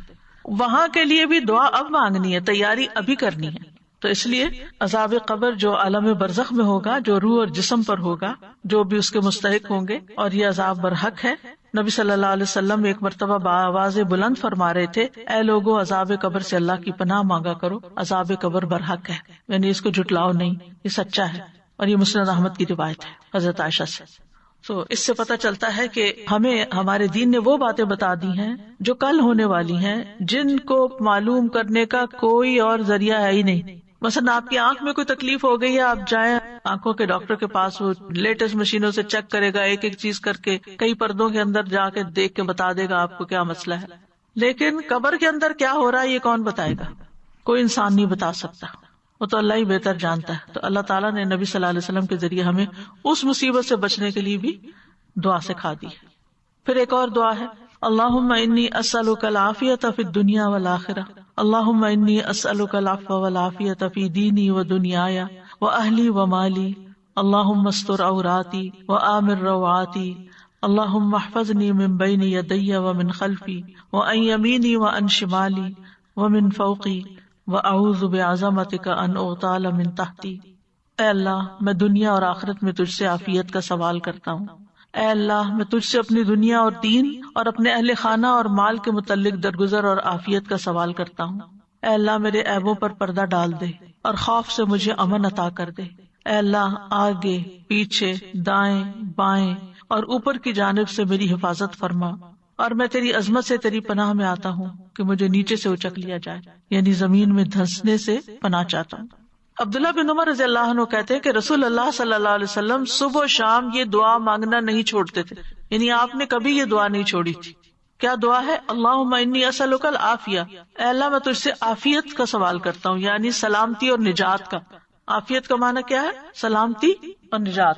وہاں کے لیے بھی دعا اب مانگنی ہے، تیاری ابھی کرنی ہے۔ تو اس لیے عذاب قبر جو عالم برزخ میں ہوگا، جو روح اور جسم پر ہوگا، جو بھی اس کے مستحق ہوں گے، اور یہ عذاب برحق ہے۔ نبی صلی اللہ علیہ وسلم ایک مرتبہ بآواز بلند فرما رہے تھے، اے لوگو عذاب قبر سے اللہ کی پناہ مانگا کرو، عذاب قبر برحق ہے، یعنی اس کو جھٹلاؤ نہیں، یہ سچا ہے۔ اور یہ مسند احمد کی روایت ہے حضرت عائشہ سے۔ تو اس سے پتہ چلتا ہے کہ ہمیں ہمارے دین نے وہ باتیں بتا دی ہیں جو کل ہونے والی ہیں، جن کو معلوم کرنے کا کوئی اور ذریعہ ہے ہی نہیں۔ مثلا آپ کی آنکھ میں کوئی تکلیف ہو گئی ہے، آپ جائیں آنکھوں کے ڈاکٹر کے پاس، وہ لیٹسٹ مشینوں سے چیک کرے گا، ایک ایک چیز کر کے کئی پردوں کے اندر جا کے دیکھ کے بتا دے گا آپ کو کیا مسئلہ ہے۔ لیکن قبر کے اندر کیا ہو رہا ہے یہ کون بتائے گا؟ کوئی انسان نہیں بتا سکتا، وہ تو اللہ ہی بہتر جانتا ہے۔ تو اللہ تعالیٰ نے نبی صلی اللہ علیہ وسلم کے ذریعے ہمیں اس مصیبت سے بچنے کے لیے بھی دعا سکھا دی ہے۔ پھر ایک اور دعا ہے، اللہم انی اسألک العافیۃ فی الدنیا والآخرہ، اللہم انی اسألک العفو والعافیۃ فی دینی و دنیای و اہلی و مالی، اللہم استر عوراتی و آمن روعاتی، اللہم احفظنی من بین یدی و من خلفی و عن یمینی و عن شمالی و من فوقی وَأَعُوذُ بِعَظَمَتِكَ أَنْ أُغْتَالَ مِنْ تَحْتِي۔ اے اللہ میں دنیا اور آخرت میں تجھ سے عافیت کا سوال کرتا ہوں۔ اے اللہ میں تجھ سے اپنی دنیا اور دین اور اپنے اہل خانہ اور مال کے متعلق درگزر اور عافیت کا سوال کرتا ہوں۔ اے اللہ میرے عیبوں پر پردہ ڈال دے اور خوف سے مجھے امن عطا کر دے۔ اے اللہ آگے پیچھے دائیں بائیں اور اوپر کی جانب سے میری حفاظت فرما، اور میں تیری عظمت سے تیری پناہ میں آتا ہوں کہ مجھے نیچے سے اچک لیا جائے، یعنی زمین میں دھنسنے سے پناہ چاہتا ہوں۔ عبداللہ بن عمر رضی اللہ عنہ کہتے ہیں کہ رسول اللہ صلی اللہ علیہ وسلم صبح و شام یہ دعا مانگنا نہیں چھوڑتے تھے، یعنی آپ نے کبھی یہ دعا نہیں چھوڑی تھی۔ کیا دعا ہے؟ اللہم انی اسألک العافیہ، اے اللہ میں تجھ سے عافیت کا سوال کرتا ہوں، یعنی سلامتی اور نجات کا۔ عافیت کا معنی کیا ہے؟ سلامتی اور نجات۔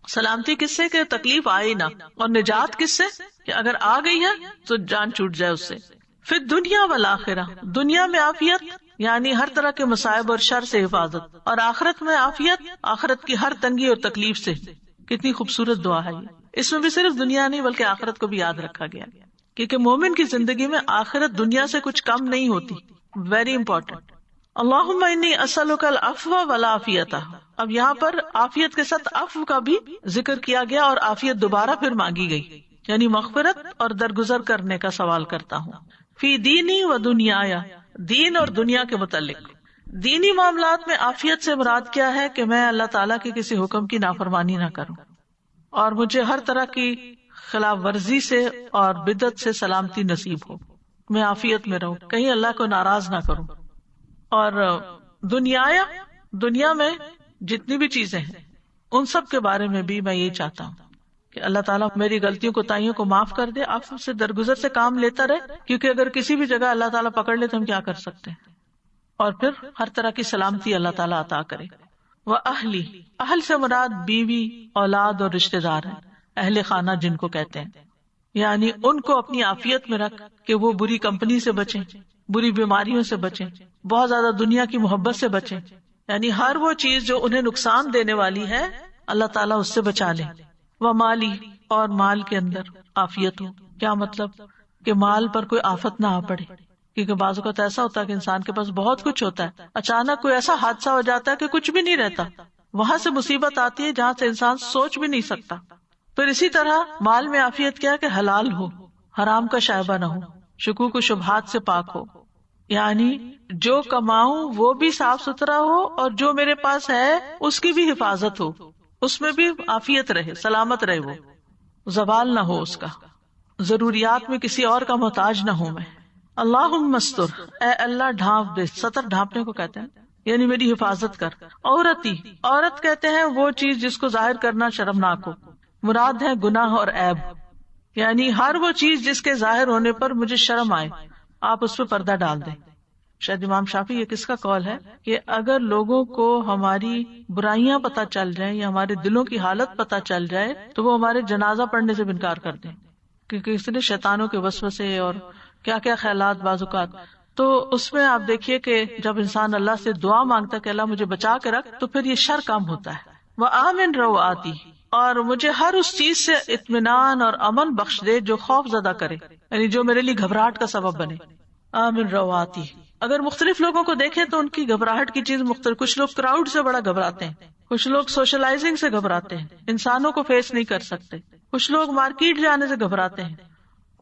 سلامتی کس سے کہ تکلیف آئے نہ، اور نجات کس سے کہ اگر آ گئی ہے تو جان چھوٹ جائے اس سے۔ پھر دنیا والآخرہ، دنیا میں عافیت یعنی ہر طرح کے مصائب اور شر سے حفاظت، اور آخرت میں عافیت، آخرت کی ہر تنگی اور تکلیف سے. کتنی خوبصورت دعا ہے یہ. اس میں بھی صرف دنیا نہیں بلکہ آخرت کو بھی یاد رکھا گیا، کیونکہ مومن کی زندگی میں آخرت دنیا سے کچھ کم نہیں ہوتی. Very important. اللہم انی اسألک العفو والعافیۃ. اب یہاں پر عافیت کے ساتھ عفو کا بھی ذکر کیا گیا اور عافیت دوبارہ پھر مانگی گئی، یعنی مغفرت اور درگزر کرنے کا سوال کرتا ہوں. فی دینی و دنیایا، دین اور دنیا کے متعلق. دینی معاملات میں عافیت سے مراد کیا ہے کہ میں اللہ تعالیٰ کے کسی حکم کی نافرمانی نہ کروں، اور مجھے ہر طرح کی خلاف ورزی سے اور بدعت سے سلامتی نصیب ہو. میں عافیت میں رہوں، کہیں اللہ کو ناراض نہ کروں. اور دنیا میں جتنی بھی چیزیں ہیں ان سب کے بارے میں بھی میں یہ چاہتا ہوں کہ اللہ تعالیٰ میری غلطیوں کوتاہیوں کو معاف کر دے، عفو سے درگزر سے کام لیتا رہے، کیونکہ اگر کسی بھی جگہ اللہ تعالیٰ پکڑ لے تو ہم کیا کر سکتے ہیں. اور پھر ہر طرح کی سلامتی اللہ تعالیٰ عطا کرے. وَأَهْلِ، اہل سے مراد بیوی، اولاد اور رشتہ دار ہیں، اہل خانہ جن کو کہتے ہیں. یعنی ان کو اپنی عافیت میں رکھ کہ وہ بری کمپنی سے بچیں، بری بیماریوں سے بچیں، بہت زیادہ دنیا کی محبت سے بچیں. یعنی ہر وہ چیز جو انہیں نقصان دینے والی ہے اللہ تعالیٰ اس سے بچا لے. ومالی، اور مال کے اندر عافیت ہو. کیا مطلب؟ کہ مال پر کوئی آفت نہ آ پڑے، کیونکہ بعض اوقات ایسا ہوتا ہے کہ انسان کے پاس بہت کچھ ہوتا ہے، اچانک کوئی ایسا حادثہ ہو جاتا ہے کہ کچھ بھی نہیں رہتا، وہاں سے مصیبت آتی ہے جہاں سے انسان سوچ بھی نہیں سکتا. پھر اسی طرح مال میں عافیت کیا کہ حلال ہو، حرام کا شائبہ نہ ہو، شکوک و شبہات سے پاک ہو. یعنی جو کماؤں وہ بھی صاف ستھرا ہو، اور جو میرے پاس ہے اس کی بھی حفاظت ہو، اس میں بھی عافیت رہے، سلامت رہے، وہ زوال نہ ہو اس کا، ضروریات میں کسی اور کا محتاج نہ ہوں میں. اللہم استر، اے اللہ ڈھانپ دے. ستر ڈھانپنے کو کہتے ہیں، یعنی میری حفاظت کر. عورتی، عورت کہتے ہیں وہ چیز جس کو ظاہر کرنا شرمناک ہو، مراد ہے گناہ اور عیب. یعنی ہر وہ چیز جس کے ظاہر ہونے پر مجھے شرم آئے آپ اس پہ پردہ ڈال دیں. شاید امام شافعی یہ کس کا قول ہے کہ اگر لوگوں کو ہماری برائیاں پتہ چل جائیں یا ہمارے دلوں کی حالت پتہ چل جائے تو وہ ہمارے جنازہ پڑھنے سے انکار کر دیں، کیونکہ اس نے شیطانوں کے وسوسے اور کیا کیا خیالات بعض اوقات. تو اس میں آپ دیکھیے کہ جب انسان اللہ سے دعا مانگتا کہ اللہ مجھے بچا کے رکھ، تو پھر یہ شر کم ہوتا ہے. وآمن رواتی، اور مجھے ہر اس چیز سے اطمینان اور امن بخش دے جو خوف زدہ کرے، یعنی جو میرے لیے گھبراہٹ کا سبب بنے. آمن رواتی. اگر مختلف لوگوں کو دیکھیں تو ان کی گھبراہٹ کی چیز مختلف. کچھ لوگ کراؤڈ سے بڑا گھبراتے ہیں، کچھ لوگ سوشلائزنگ سے گھبراتے ہیں، انسانوں کو فیس نہیں کر سکتے. کچھ لوگ مارکیٹ جانے سے گھبراتے ہیں،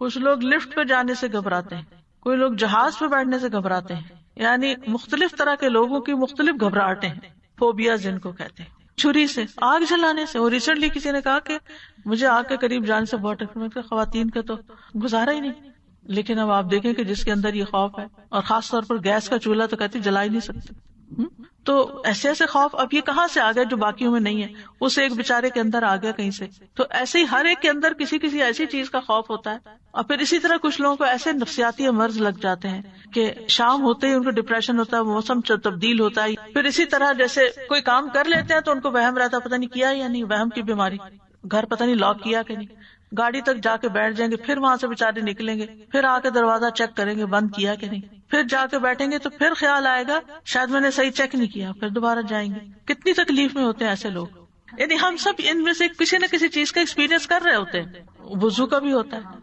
کچھ لوگ لفٹ پہ جانے سے گھبراتے ہیں، کوئی لوگ جہاز پہ بیٹھنے سے گھبراتے ہیں. یعنی مختلف طرح کے لوگوں کی مختلف گھبراہٹیں ہیں، فوبیا جن کو کہتے ہیں. چھری سے، آگ جلانے سے. اور ریسنٹلی کسی نے کہا کہ مجھے آگ کے قریب جانے سے بہت ڈر، خواتین کا تو گزارا ہی نہیں. لیکن اب آپ دیکھیں کہ جس کے اندر یہ خوف ہے، اور خاص طور پر گیس کا چولہا تو کہتی جلا ہی نہیں سکتے. تو ایسے ایسے خوف اب یہ کہاں سے آ گیا جو باقیوں میں نہیں ہے، اس ایک بےچارے کے اندر آ گیا کہیں سے. تو ایسے ہی ہر ایک کے اندر کسی کسی ایسی چیز کا خوف ہوتا ہے. اور پھر اسی طرح کچھ لوگوں کو ایسے نفسیاتی مرض لگ جاتے ہیں کہ شام ہوتے ہی ان کو ڈپریشن ہوتا ہے، موسم تبدیل ہوتا ہے. پھر اسی طرح جیسے کوئی کام کر لیتے ہیں تو ان کو وہم رہتا ہے پتہ نہیں کیا یا نہیں، وہم کی بیماری. گھر پتہ نہیں لاک کیا کہ نہیں، گاڑی تک جا کے بیٹھ جائیں گے، پھر وہاں سے بےچارے نکلیں گے، پھر آ کے دروازہ چیک کریں گے بند کیا کہ نہیں، پھر جا کے بیٹھیں گے تو پھر خیال آئے گا شاید میں نے صحیح چیک نہیں کیا، پھر دوبارہ جائیں گے. کتنی تکلیف میں ہوتے ہیں ایسے لوگ. یعنی ہم سب ان میں سے کسی نہ کسی چیز کا ایکسپیرینس کر رہے ہوتے ہیں. وضو کا بھی ہوتا ہے،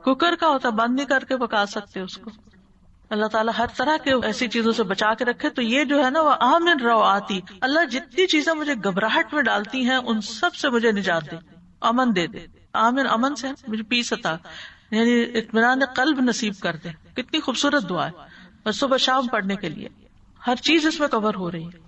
کوکر کا ہوتا ہے، بند نہیں کر کے پکا سکتے اس کو. اللہ تعالیٰ ہر طرح کے ایسی چیزوں سے بچا کے رکھے. تو یہ جو ہے نا وہ آمن رواتی، اللہ جتنی چیزیں مجھے گھبراہٹ میں ڈالتی ہیں ان سب سے مجھے نجات دے، امن دے دے. آمن، امن سے مجھے پیس عطا، یعنی اطمینان قلب نصیب کر دے. کتنی خوبصورت دعا ہے، اور صبح شام پڑھنے کے لیے ہر چیز اس میں کور ہو رہی ہے.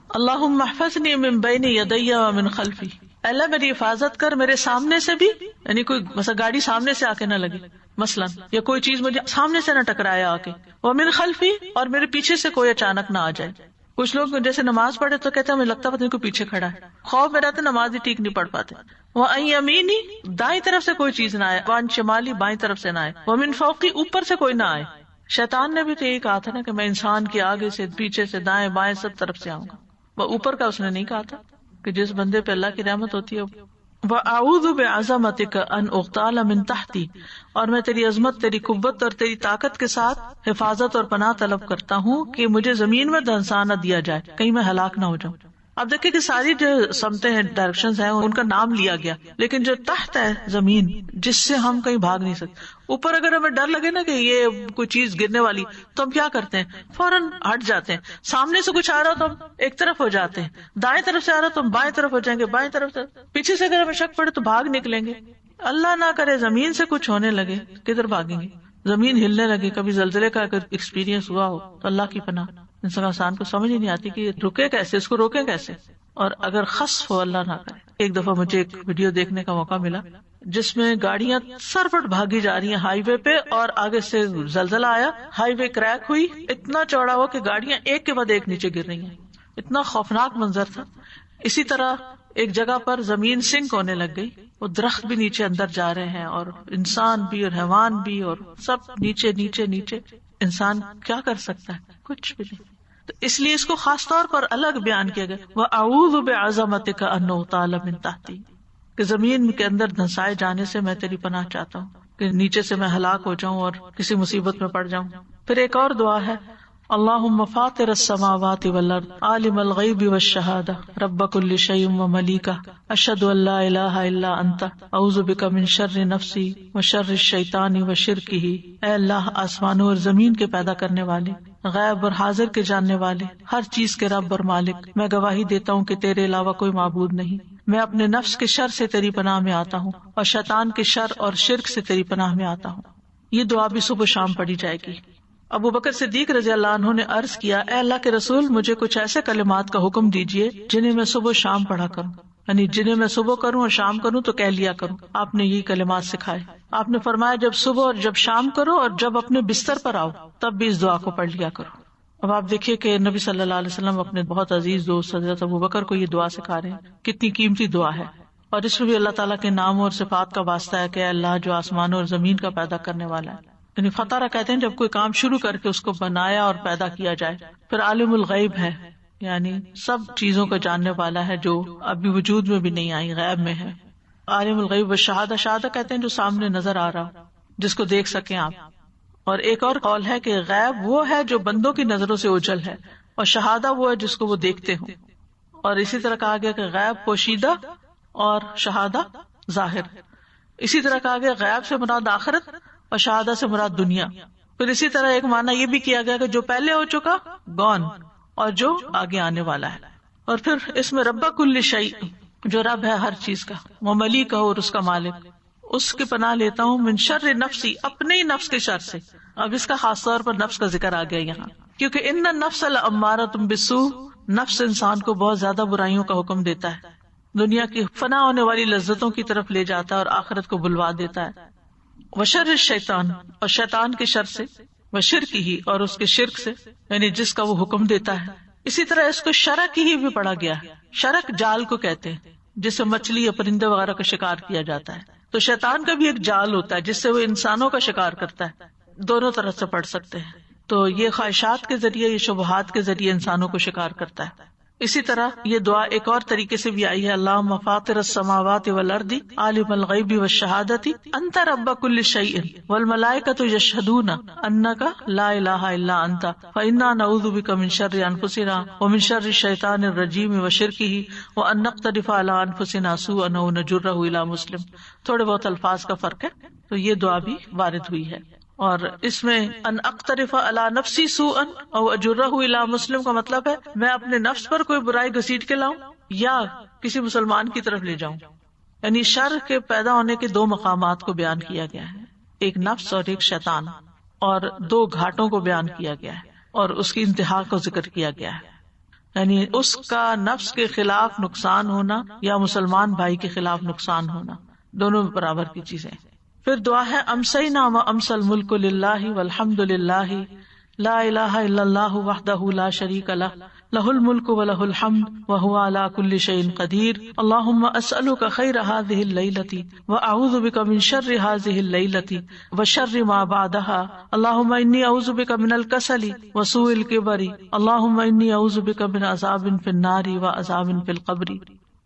اللہم احفظنی من بین یدی ومن خلفی، اللہ میری حفاظت کر میرے سامنے سے بھی، یعنی کوئی مثلا گاڑی سامنے سے آ کے نہ لگے مثلا، یا کوئی چیز مجھے سامنے سے نہ ٹکرائے آ کے. ومن خلفی، اور میرے پیچھے سے کوئی اچانک نہ آ جائے. کچھ لوگ جیسے نماز پڑھے تو کہتے ہیں مجھے لگتا ہے پتہ نہیں کوئی پیچھے کھڑا ہے، خوف میں رہتے نماز ہی ٹھیک نہیں پڑھ پاتے. وَعَنْ يَمِينِي، دائیں طرف سے کوئی چیز نہ آئے. وَعَنْ شِمَالِي، بائیں طرف سے نہ آئے. وَمِنْ فَوْقِي، اوپر سے کوئی نہ آئے. شیطان نے بھی تو یہی کہا تھا نا کہ میں انسان کے آگے سے، پیچھے سے، دائیں بائیں سب طرف سے آؤں گا. وہ اوپر کا اس نے نہیں کہا تھا کہ جس بندے پہ اللہ کی رحمت ہوتی ہے وَأَعُوذُ بِعَظَمَتِكَ أَنْ أُغْتَالَ مِنْ تَحْتِي، اور میں تیری عظمت، تیری قوت اور تیری طاقت کے ساتھ حفاظت اور پناہ طلب کرتا ہوں کہ مجھے زمین میں دھنسا نہ دیا جائے، کہیں میں ہلاک نہ ہو جاؤں. اب دیکھیں کہ ساری جو سمتیں ہیں، ڈائریکشنز ہیں، ان کا نام لیا گیا، لیکن جو تحت ہے زمین جس سے ہم کہیں بھاگ نہیں سکتے. اوپر اگر ہمیں ڈر لگے نا کہ یہ کوئی چیز گرنے والی، تو ہم کیا کرتے ہیں؟ فوراً ہٹ جاتے ہیں. سامنے سے کچھ آ رہا تو ہم ایک طرف ہو جاتے ہیں، دائیں طرف سے آ رہا تو ہم بائیں طرف ہو جائیں گے، بائیں طرف سے پیچھے سے اگر ہمیں شک پڑے تو بھاگ نکلیں گے. اللہ نہ کرے زمین سے کچھ ہونے لگے، کدھر بھاگیں گے؟ زمین ہلنے لگے، کبھی زلزلے کا اگر ایکسپیرینس ہوا ہو تو اللہ کی پناہ. انسان کو سمجھ ہی نہیں آتی کہ رکے کیسے، اس کو روکے کیسے. اور اگر خسف ہو، اللہ نہ کرے. ایک دفعہ مجھے ایک ویڈیو دیکھنے کا موقع ملا جس میں گاڑیاں سرپٹ بھاگی جا رہی ہیں ہائی وے پہ، اور آگے سے زلزلہ آیا، ہائی وے کریک ہوئی، اتنا چوڑا ہوا کہ گاڑیاں ایک کے بعد ایک نیچے گر رہی ہیں. اتنا خوفناک منظر تھا. اسی طرح ایک جگہ پر زمین سنک ہونے لگ گئی، وہ درخت بھی نیچے اندر جا رہے ہیں، اور انسان بھی اور حیوان بھی، اور سب نیچے نیچے نیچے. انسان کیا کر سکتا ہے؟ کچھ بھی نہیں. تو اس لیے اس کو خاص طور پر الگ بیان کیا گیا، وَأَعُوذُ بِعَظَمَتِكَ أَنْ أُغْتَالَ مِنْ تَحْتِي، کہ زمین کے اندر دھنسائے جانے سے میں تیری پناہ چاہتا ہوں کہ نیچے سے میں ہلاک ہو جاؤں اور کسی مصیبت میں پڑ جاؤں. پھر ایک اور دعا ہے، اللہم فاطر السماوات والارض عالم الغیب والشہادہ رب کل شیء وملیکہ اشہد ان لا الہ الا انت اعوذ بک من شر نفسی وشر الشیطان وشرکہ. اے اللہ، آسمانوں اور زمین کے پیدا کرنے والے، غیب اور حاضر کے جاننے والے، ہر چیز کے رب اور مالک، میں گواہی دیتا ہوں کہ تیرے علاوہ کوئی معبود نہیں. میں اپنے نفس کے شر سے تیری پناہ میں آتا ہوں اور شیطان کے شر اور شرک سے تیری پناہ میں آتا ہوں. یہ دعا بھی صبح شام پڑھی جائے گی. ابو بکر صدیق رضی اللہ عنہ نے عرض کیا، اے اللہ کے رسول، مجھے کچھ ایسے کلمات کا حکم دیجیے جنہیں میں صبح شام پڑھا کروں، یعنی جنہیں میں صبح کروں اور شام کروں تو کہہ لیا کروں. آپ نے یہی کلمات سکھائے. آپ نے فرمایا جب صبح اور جب شام کرو اور جب اپنے بستر پر آؤ تب بھی اس دعا کو پڑھ لیا کرو. اب آپ دیکھیے کہ نبی صلی اللہ علیہ وسلم اپنے بہت عزیز دوست حضرت ابو بکر کو یہ دعا سکھا رہے ہیں. کتنی قیمتی دعا ہے، اور اس میں بھی اللہ تعالیٰ کے نام اور صفات کا واسطہ ہے کہ اے اللہ جو آسمانوں اور زمین کا پیدا کرنے والا ہے. یعنی فطرہ کہتے ہیں جب کوئی کام شروع کر کے اس کو بنایا اور پیدا کیا جائے. پھر عالم الغیب ہے، یعنی سب چیزوں کو جاننے والا ہے جو ابھی وجود میں بھی نہیں آئی، غیب میں ہے. عالم الغیب والشہادہ، شہادہ کہتے ہیں جو سامنے نظر آ رہا، جس کو دیکھ سکیں آپ. اور ایک اور قول ہے کہ غیب وہ ہے جو بندوں کی نظروں سے اوجھل ہے، اور شہادہ وہ ہے جس کو وہ دیکھتے ہوں. اور اسی طرح کہا گیا کہ غیب پوشیدہ اور شہادہ ظاہر. اسی طرح کہا گیا غیب سے مراد آخرت اور شہادہ سے مراد دنیا. پھر اسی طرح ایک معنی یہ بھی کیا گیا کہ جو پہلے ہو چکا گون، اور جو آگے آنے والا ہے. اور پھر اس میں رب کل شیء، جو رب ہے ہر چیز کا، وہ ملیک ہے اور اس کا مالک، اس کی پناہ لیتا ہوں من شر نفسی، اپنے ہی نفس کے شر سے. اب اس کا خاص طور پر نفس کا ذکر آ گیا یہاں، کیونکہ ان النفس لامارۃ بالسوء، نفس انسان کو بہت زیادہ برائیوں کا حکم دیتا ہے، دنیا کی فنا ہونے والی لذتوں کی طرف لے جاتا ہے اور آخرت کو بلوا دیتا ہے. وشر الشیطان، اور شیطان کے شر سے، وشرک ہی، اور اس کے شرک سے، یعنی جس کا وہ حکم دیتا ہے. اسی طرح اس کو شرک ہی بھی پڑھا گیا ہے. شرک جال کو کہتے ہیں جس سے مچھلی یا پرندے وغیرہ کا شکار کیا جاتا ہے. تو شیطان کا بھی ایک جال ہوتا ہے جس سے وہ انسانوں کا شکار کرتا ہے. دونوں طرح سے پڑھ سکتے ہیں. تو یہ خواہشات کے ذریعے، یہ شبہات کے ذریعے انسانوں کو شکار کرتا ہے. اسی طرح یہ دعا ایک اور طریقے سے بھی آئی ہے، اللہم فاطر السماوات والارض عالم الغیب والشہادۃ انت رب کل شیء والملائکۃ یشہدون انک لا الہ الا انت فانا نعوذ بک من شر انفسنا ومن شر الشیطان الرجیم وشرکہ وان نقترف علی انفسنا سوءا او نجرہ الی مسلم. تھوڑے بہت الفاظ کا فرق ہے. تو یہ دعا بھی وارد ہوئی ہے. اور اس میں ان اقترف علی نفسی سوءا او اجرہ الی مسلم کا مطلب ہے میں اپنے نفس پر کوئی برائی گھسیٹ کے لاؤں یا کسی مسلمان کی طرف لے جاؤں. یعنی شر کے پیدا ہونے کے دو مقامات کو بیان کیا گیا ہے، ایک نفس اور ایک شیطان، اور دو گھاٹوں کو بیان کیا گیا ہے اور اس کی انتہا کو ذکر کیا گیا ہے. یعنی اس کا نفس کے خلاف نقصان ہونا یا مسلمان بھائی کے خلاف نقصان ہونا، دونوں برابر کی چیزیں. پھر دعا ہے امسینا و امسى الملک للہ والحمد للہ لا الہ الا اللہ وحدہ لا شریک لہ لہ الملک ولہ الحمد وہو علی کل شیء قدیر. اللہم اسألک خیر ہذہ اللیلۃ واعوذ بک من شر ہذہ اللیلۃ وشر ما بعدها. اللہم انی اعوذ بک من الکسل وسوء الکبر. اللہم انی اعوذ بک من عذاب فی النار وعذاب فی القبر.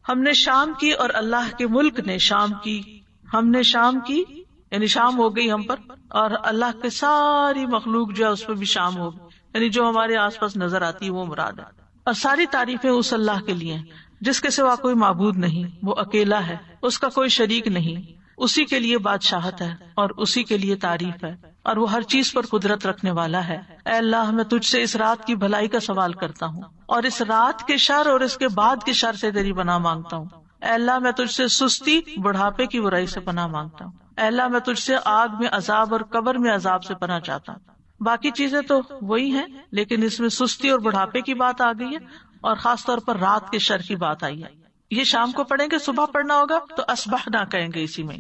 ہم نے شام کی اور اللہ کے ملک نے شام کی. ہم نے شام کی یعنی شام ہو گئی ہم پر, اور اللہ کے ساری مخلوق جو ہے اس پہ بھی شام ہو گئی, یعنی جو ہمارے آس پاس نظر آتی ہے وہ مراد ہے. اور ساری تعریفیں اس اللہ کے لیے ہیں جس کے سوا کوئی معبود نہیں, وہ اکیلا ہے, اس کا کوئی شریک نہیں, اسی کے لیے بادشاہت ہے اور اسی کے لیے تعریف ہے, اور وہ ہر چیز پر قدرت رکھنے والا ہے. اے اللہ, میں تجھ سے اس رات کی بھلائی کا سوال کرتا ہوں اور اس رات کے شر اور اس کے بعد کے شر سے تیری پناہ مانگتا ہوں. اے اللہ, میں تجھ سے سستی, بڑھاپے کی برائی سے پناہ مانگتا ہوں. اے اللہ, میں تجھ سے آگ میں عذاب اور قبر میں عذاب سے پناہ چاہتا ہوں. باقی چیزیں تو وہی ہیں, لیکن اس میں سستی اور بڑھاپے کی بات آ گئی ہے, اور خاص طور پر رات کے شر کی بات آئی ہے. یہ شام کو پڑھیں گے, صبح پڑھنا ہوگا تو اصبحنا کہیں گے اسی میں.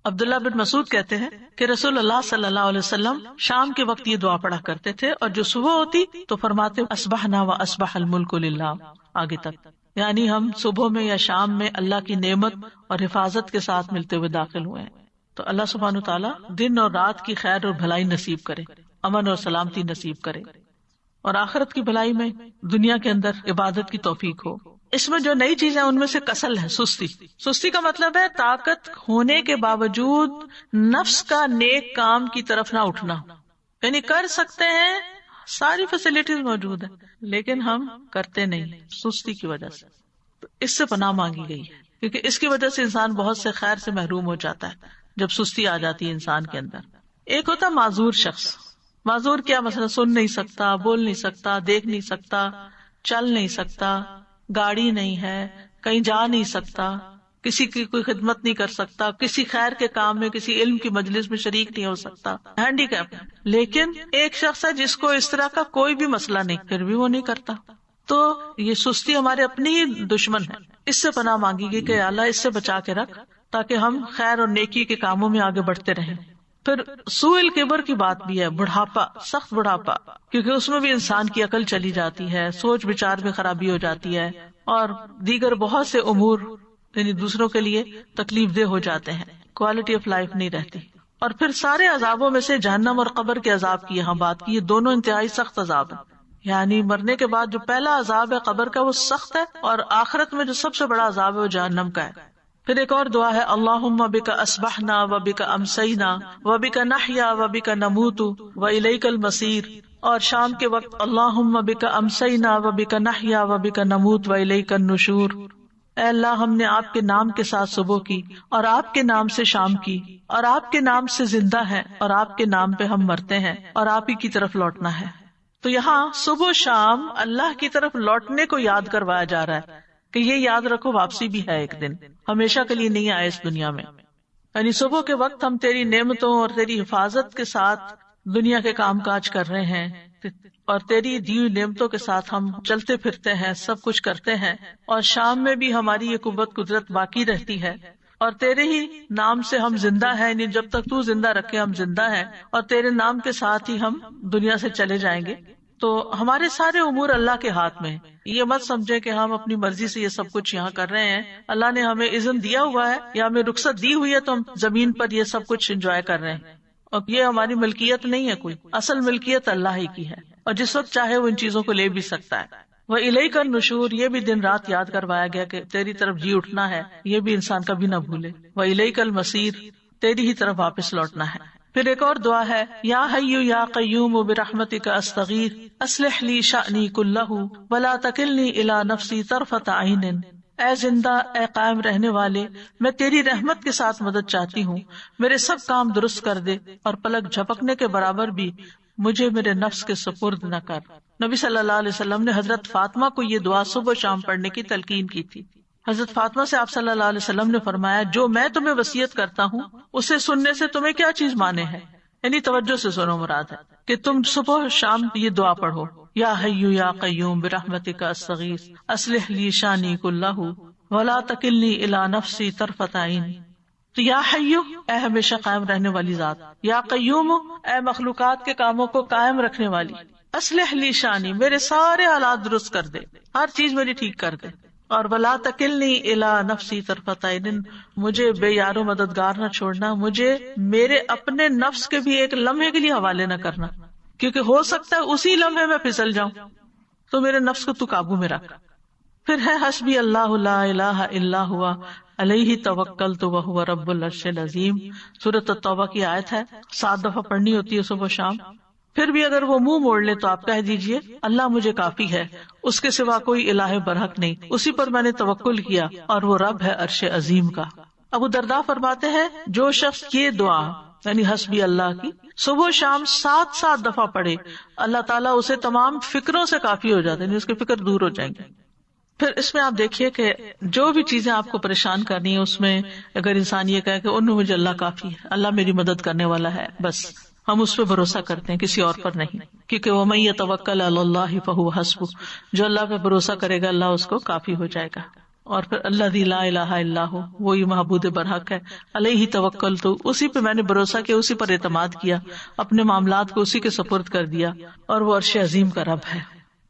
عبداللہ بن مسعود کہتے ہیں کہ رسول اللہ صلی اللہ علیہ وسلم شام کے وقت یہ دعا پڑھا کرتے تھے, اور جو صبح ہوتی تو فرماتے اصبحنا و اصبح الملک للہ آگے تک, یعنی ہم صبح میں یا شام میں اللہ کی نعمت اور حفاظت کے ساتھ ملتے ہوئے داخل ہوئے ہیں. تو اللہ سبحانہ وتعالیٰ دن اور رات کی خیر اور بھلائی نصیب کرے, امن اور سلامتی نصیب کرے, اور آخرت کی بھلائی میں دنیا کے اندر عبادت کی توفیق ہو. اس میں جو نئی چیزیں ان میں سے کسل ہے, سستی. سستی کا مطلب ہے طاقت ہونے کے باوجود نفس کا نیک کام کی طرف نہ اٹھنا, یعنی کر سکتے ہیں, ساری فیسلٹیز موجود ہیں, لیکن ہم کرتے نہیں سستی کی وجہ سے. تو اس سے پناہ مانگی گئی ہے, کیونکہ اس کی وجہ سے انسان بہت سے خیر سے محروم ہو جاتا ہے جب سستی آ جاتی ہے انسان کے اندر. ایک ہوتا معذور شخص. معذور کیا مثلا سن نہیں سکتا, بول نہیں سکتا, دیکھ نہیں سکتا, چل نہیں سکتا, گاڑی نہیں ہے, کہیں جا نہیں سکتا, کسی کی کوئی خدمت نہیں کر سکتا, کسی خیر کے کام میں, کسی علم کی مجلس میں شریک نہیں ہو سکتا, ہینڈی کیپ. لیکن ایک شخص ہے جس کو اس طرح کا کوئی بھی مسئلہ نہیں, پھر بھی وہ نہیں کرتا. تو یہ سستی ہمارے اپنی ہی دشمن ہے. اس سے پناہ مانگی گئی کہ اللہ اس سے بچا کے رکھ تاکہ ہم خیر اور نیکی کے کاموں میں آگے بڑھتے رہیں. پھر سوء الکبر کی بات بھی ہے, بڑھاپا, سخت بڑھاپا, کیونکہ اس میں بھی انسان کی عقل چلی جاتی ہے, سوچ بچار میں خرابی ہو جاتی ہے, اور دیگر بہت سے امور یعنی دوسروں کے لیے تکلیف دہ ہو جاتے ہیں, کوالٹی آف لائف نہیں رہتی. اور پھر سارے عذابوں میں سے جہنم اور قبر کے عذاب کی یہاں بات کی, یہ دونوں انتہائی سخت عذاب ہیں. یعنی مرنے کے بعد جو پہلا عذاب ہے قبر کا وہ سخت ہے, اور آخرت میں جو سب سے بڑا عذاب ہے وہ جہنم کا ہے. پھر ایک اور دعا ہے, اللہم بک اصبحنا و بک امسینا و بک نحیا و بک نموت و الیک المصیر. اور شام کے وقت اللہم بک امسینا و بک نحیا و بک نموت و الیک النشور. اے اللہ, ہم نے آپ کے نام کے ساتھ صبح کی, اور آپ کے نام سے شام کی, اور آپ کے نام سے زندہ ہیں, اور آپ کے نام پہ ہم مرتے ہیں, اور آپ ہی کی طرف لوٹنا ہے. تو یہاں صبح شام اللہ کی طرف لوٹنے کو یاد کروایا جا رہا ہے کہ یہ یاد رکھو واپسی بھی ہے ایک دن, ہمیشہ کے لیے نہیں آئے اس دنیا میں. یعنی صبح کے وقت ہم تیری نعمتوں اور تیری حفاظت کے ساتھ دنیا کے کام کاج کر رہے ہیں, اور تیری دی ہوئی نعمتوں کے ساتھ ہم چلتے پھرتے ہیں, سب کچھ کرتے ہیں, اور شام میں بھی ہماری یہ قوت قدرت باقی رہتی ہے, اور تیرے ہی نام سے ہم زندہ ہیں, یعنی جب تک تو زندہ رکھے ہم زندہ ہیں, اور تیرے نام کے ساتھ ہی ہم دنیا سے چلے جائیں گے. تو ہمارے سارے امور اللہ کے ہاتھ میں ہیں. یہ مت سمجھے کہ ہم اپنی مرضی سے یہ سب کچھ یہاں کر رہے ہیں. اللہ نے ہمیں اذن دیا ہوا ہے یا ہمیں رخصت دی ہوئی ہے تو ہم زمین پر یہ سب کچھ انجوائے کر رہے ہیں, اور یہ ہماری ملکیت نہیں ہے, کوئی اصل ملکیت اللہ ہی کی ہے, اور جس وقت چاہے وہ ان چیزوں کو لے بھی سکتا ہے. وہ الیک النشور, یہ بھی دن رات یاد کروایا گیا کہ تیری طرف جی اٹھنا ہے, یہ بھی انسان کبھی نہ بھولے. وہ الیک المصیر, تیری ہی طرف واپس لوٹنا ہے. پھر ایک اور دعا ہے, یا حی یا قیوم برحمتک استغیث اصلح لی شأنی کلہ ولا تکلنی الی نفسی طرفۃ عین. اے زندہ, اے قائم رہنے والے, میں تیری رحمت کے ساتھ مدد چاہتی ہوں, میرے سب کام درست کر دے, اور پلک جھپکنے کے برابر بھی مجھے میرے نفس کے سپرد نہ کر. نبی صلی اللہ علیہ وسلم نے حضرت فاطمہ کو یہ دعا صبح شام پڑھنے کی تلقین کی تھی. حضرت فاطمہ سے آپ صلی اللہ علیہ وسلم نے فرمایا, جو میں تمہیں وصیت کرتا ہوں اسے سننے سے تمہیں کیا چیز مانے ہے, یعنی توجہ سے سنو, مراد ہے کہ تم صبح شام یہ دعا پڑھو, یا حی یا قیوم برحمتک استغیث اصلح لی شانی کلہ ولا تکلنی الی نفسی طرفۃ عین. تو یا حی, اے ہمیشہ قائم رہنے والی ذات, یا قیوم, اے مخلوقات کے کاموں کو قائم رکھنے والی, اصلح لی شانی, میرے سارے حالات درست کر دے, ہر چیز میری ٹھیک کر دے, اور ولا تکلنی الی نفسی طرفۃ عین, مجھے بے یار و مددگار نہ چھوڑنا, مجھے میرے اپنے نفس کے بھی ایک لمحے کے لیے حوالے نہ کرنا, کیونکہ ہو سکتا ہے اسی لمحے میں پھسل جاؤں, تو میرے نفس کو تو قابو میں رکھ. پھر ہے حسبی اللہ لا الہ الا ہوا علیہ توکلت وہو رب العرش العظیم، سورۃ التوبہ کی آیت ہے، 7 دفعہ پڑھنی ہوتی ہے صبح و شام. پھر بھی اگر وہ منہ موڑ لے تو آپ کہہ دیجئے اللہ مجھے کافی ہے، اس کے سوا کوئی الہ برحق نہیں، اسی پر میں نے توکل کیا اور وہ رب ہے عرش عظیم کا. ابو درداء فرماتے ہیں جو شخص یہ دعا یعنی حسبی اللہ کی صبح و شام 7 دفعہ پڑھے، اللہ تعالیٰ اسے تمام فکروں سے کافی ہو جاتے ہیں، اس کی فکر دور ہو جائیں گے. پھر اس میں آپ دیکھیے کہ جو بھی چیزیں آپ کو پریشان کرنی ہیں اس میں اگر انسان یہ کہے کہ ان میں مجھے اللہ کافی ہے، اللہ میری مدد کرنے والا ہے، بس ہم اس پہ بھروسہ کرتے ہیں، کسی اور پر نہیں، کیونکہ وَمَن يَتَوَكَّلْ عَلَى اللَّهِ فَهُوَ حَسْبُهُ، جو اللہ پہ بھروسہ کرے گا اللہ اس کو کافی ہو جائے گا. اور پھر الذی لا الہ الا ہو، وہی معبود برحق ہے، علیہ توکلت، اسی پہ میں نے بھروسہ کیا، اسی پر اعتماد کیا، اپنے معاملات کو اسی کے سپرد کر دیا، اور وہ عرش عظیم کا رب ہے.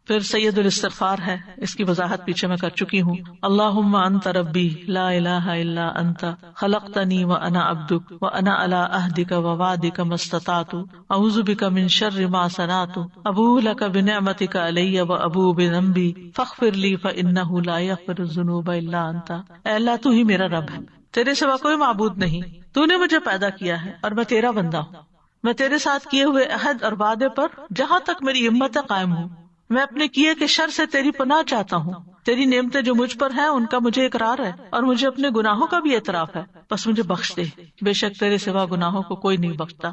پھر سید الاستغفار ہے، اس کی وضاحت پیچھے میں کر چکی ہوں. اللہم انت ربی لا الہ الا انت خلقتنی وانا عبدک وانا علی عہدک ووعدک ما استطعت اعوذ بک من شر ما صنعت ابوء لک بنعمتک علی وابوء بذنبی فاغفر لی فانہ لا یغفر الذنوب الا انت. اے اللہ تو ہی میرا رب ہے، تیرے سوا کوئی معبود نہیں، تو نے مجھے پیدا کیا ہے اور میں تیرا بندہ ہوں، میں تیرے ساتھ کیے ہوئے عہد اور وعدے پر جہاں تک میری ہمت ہے قائم ہوں. میں اپنے کیے کے شر سے تیری پناہ چاہتا ہوں، تیری نعمتیں جو مجھ پر ہیں ان کا مجھے اقرار ہے اور مجھے اپنے گناہوں کا بھی اعتراف ہے، بس مجھے بخش دے، بے شک تیرے سوا گناہوں کو کوئی نہیں بخشتا.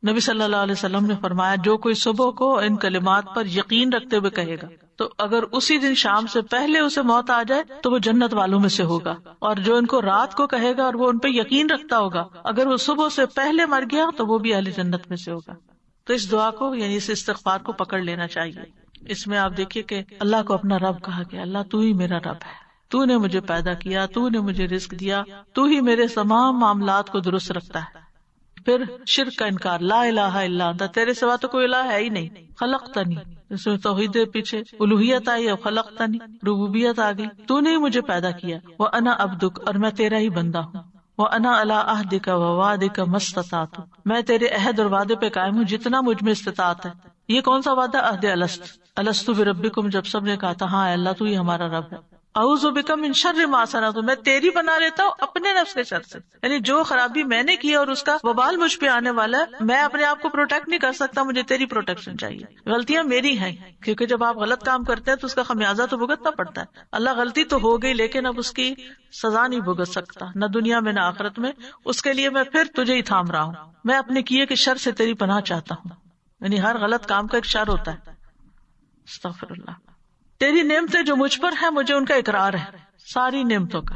نبی صلی اللہ علیہ وسلم نے فرمایا جو کوئی صبح کو ان کلمات پر یقین رکھتے ہوئے کہے گا تو اگر اسی دن شام سے پہلے اسے موت آ جائے تو وہ جنت والوں میں سے ہوگا، اور جو ان کو رات کو کہے گا اور وہ ان پہ یقین رکھتا ہوگا اگر وہ صبح سے پہلے مر گیا تو وہ بھی اہل جنت میں سے ہوگا. تو اس دعا کو یعنی اس استغفار کو پکڑ لینا چاہیے. اس میں آپ دیکھیے کہ اللہ کو اپنا رب کہا گیا، اللہ تو ہی میرا رب ہے، تو نے مجھے پیدا کیا، تو نے مجھے رزق دیا، تو ہی میرے تمام معاملات کو درست رکھتا ہے. پھر شرک کا انکار، لا الہ الا انت، تیرے سوا تو کوئی الہ ہے ہی نہیں. خلقتنی، اس میں توحید پیچھے الوہیت آئی اور خلقتنی ربوبیت آ گئی، تو نے مجھے پیدا کیا. وانا عبدک، اور میں تیرا ہی بندہ ہوں. وانا علی عہدک ووعدک ما استطعت، میں تیرے عہد اور وعدے پہ قائم ہوں جتنا مجھ میں استطاعت ہے. یہ کون سا وعدہ؟ عہد الست بربکم، جب سب نے کہا تھا ہاں اللہ تو ہی ہمارا رب ہے. اعوذ بک من شر ما صنعت، میں تیری بنا لیتا ہوں اپنے نفس کے شر سے، یعنی جو خرابی میں نے کی اور اس کا وبال مجھ پہ آنے والا ہے، میں اپنے آپ کو پروٹیکٹ نہیں کر سکتا، مجھے تیری پروٹیکشن چاہیے. غلطیاں میری ہیں، کیونکہ جب آپ غلط کام کرتے ہیں تو اس کا خمیازہ تو بھگتنا پڑتا ہے. اللہ غلطی تو ہو گئی لیکن اب اس کی سزا نہیں بھگت سکتا، نہ دنیا میں نہ آخرت میں. اس کے لیے میں پھر تجھے ہی تھام رہا ہوں، میں اپنے کیے کے شر سے تیری پناہ چاہتا ہوں. یعنی ہر غلط کام کا ایک شر ہوتا ہے. استغفر اللہ. تیری نعمتیں جو مجھ پر ہیں مجھے ان کا اقرار ہے، ساری نعمتوں کا.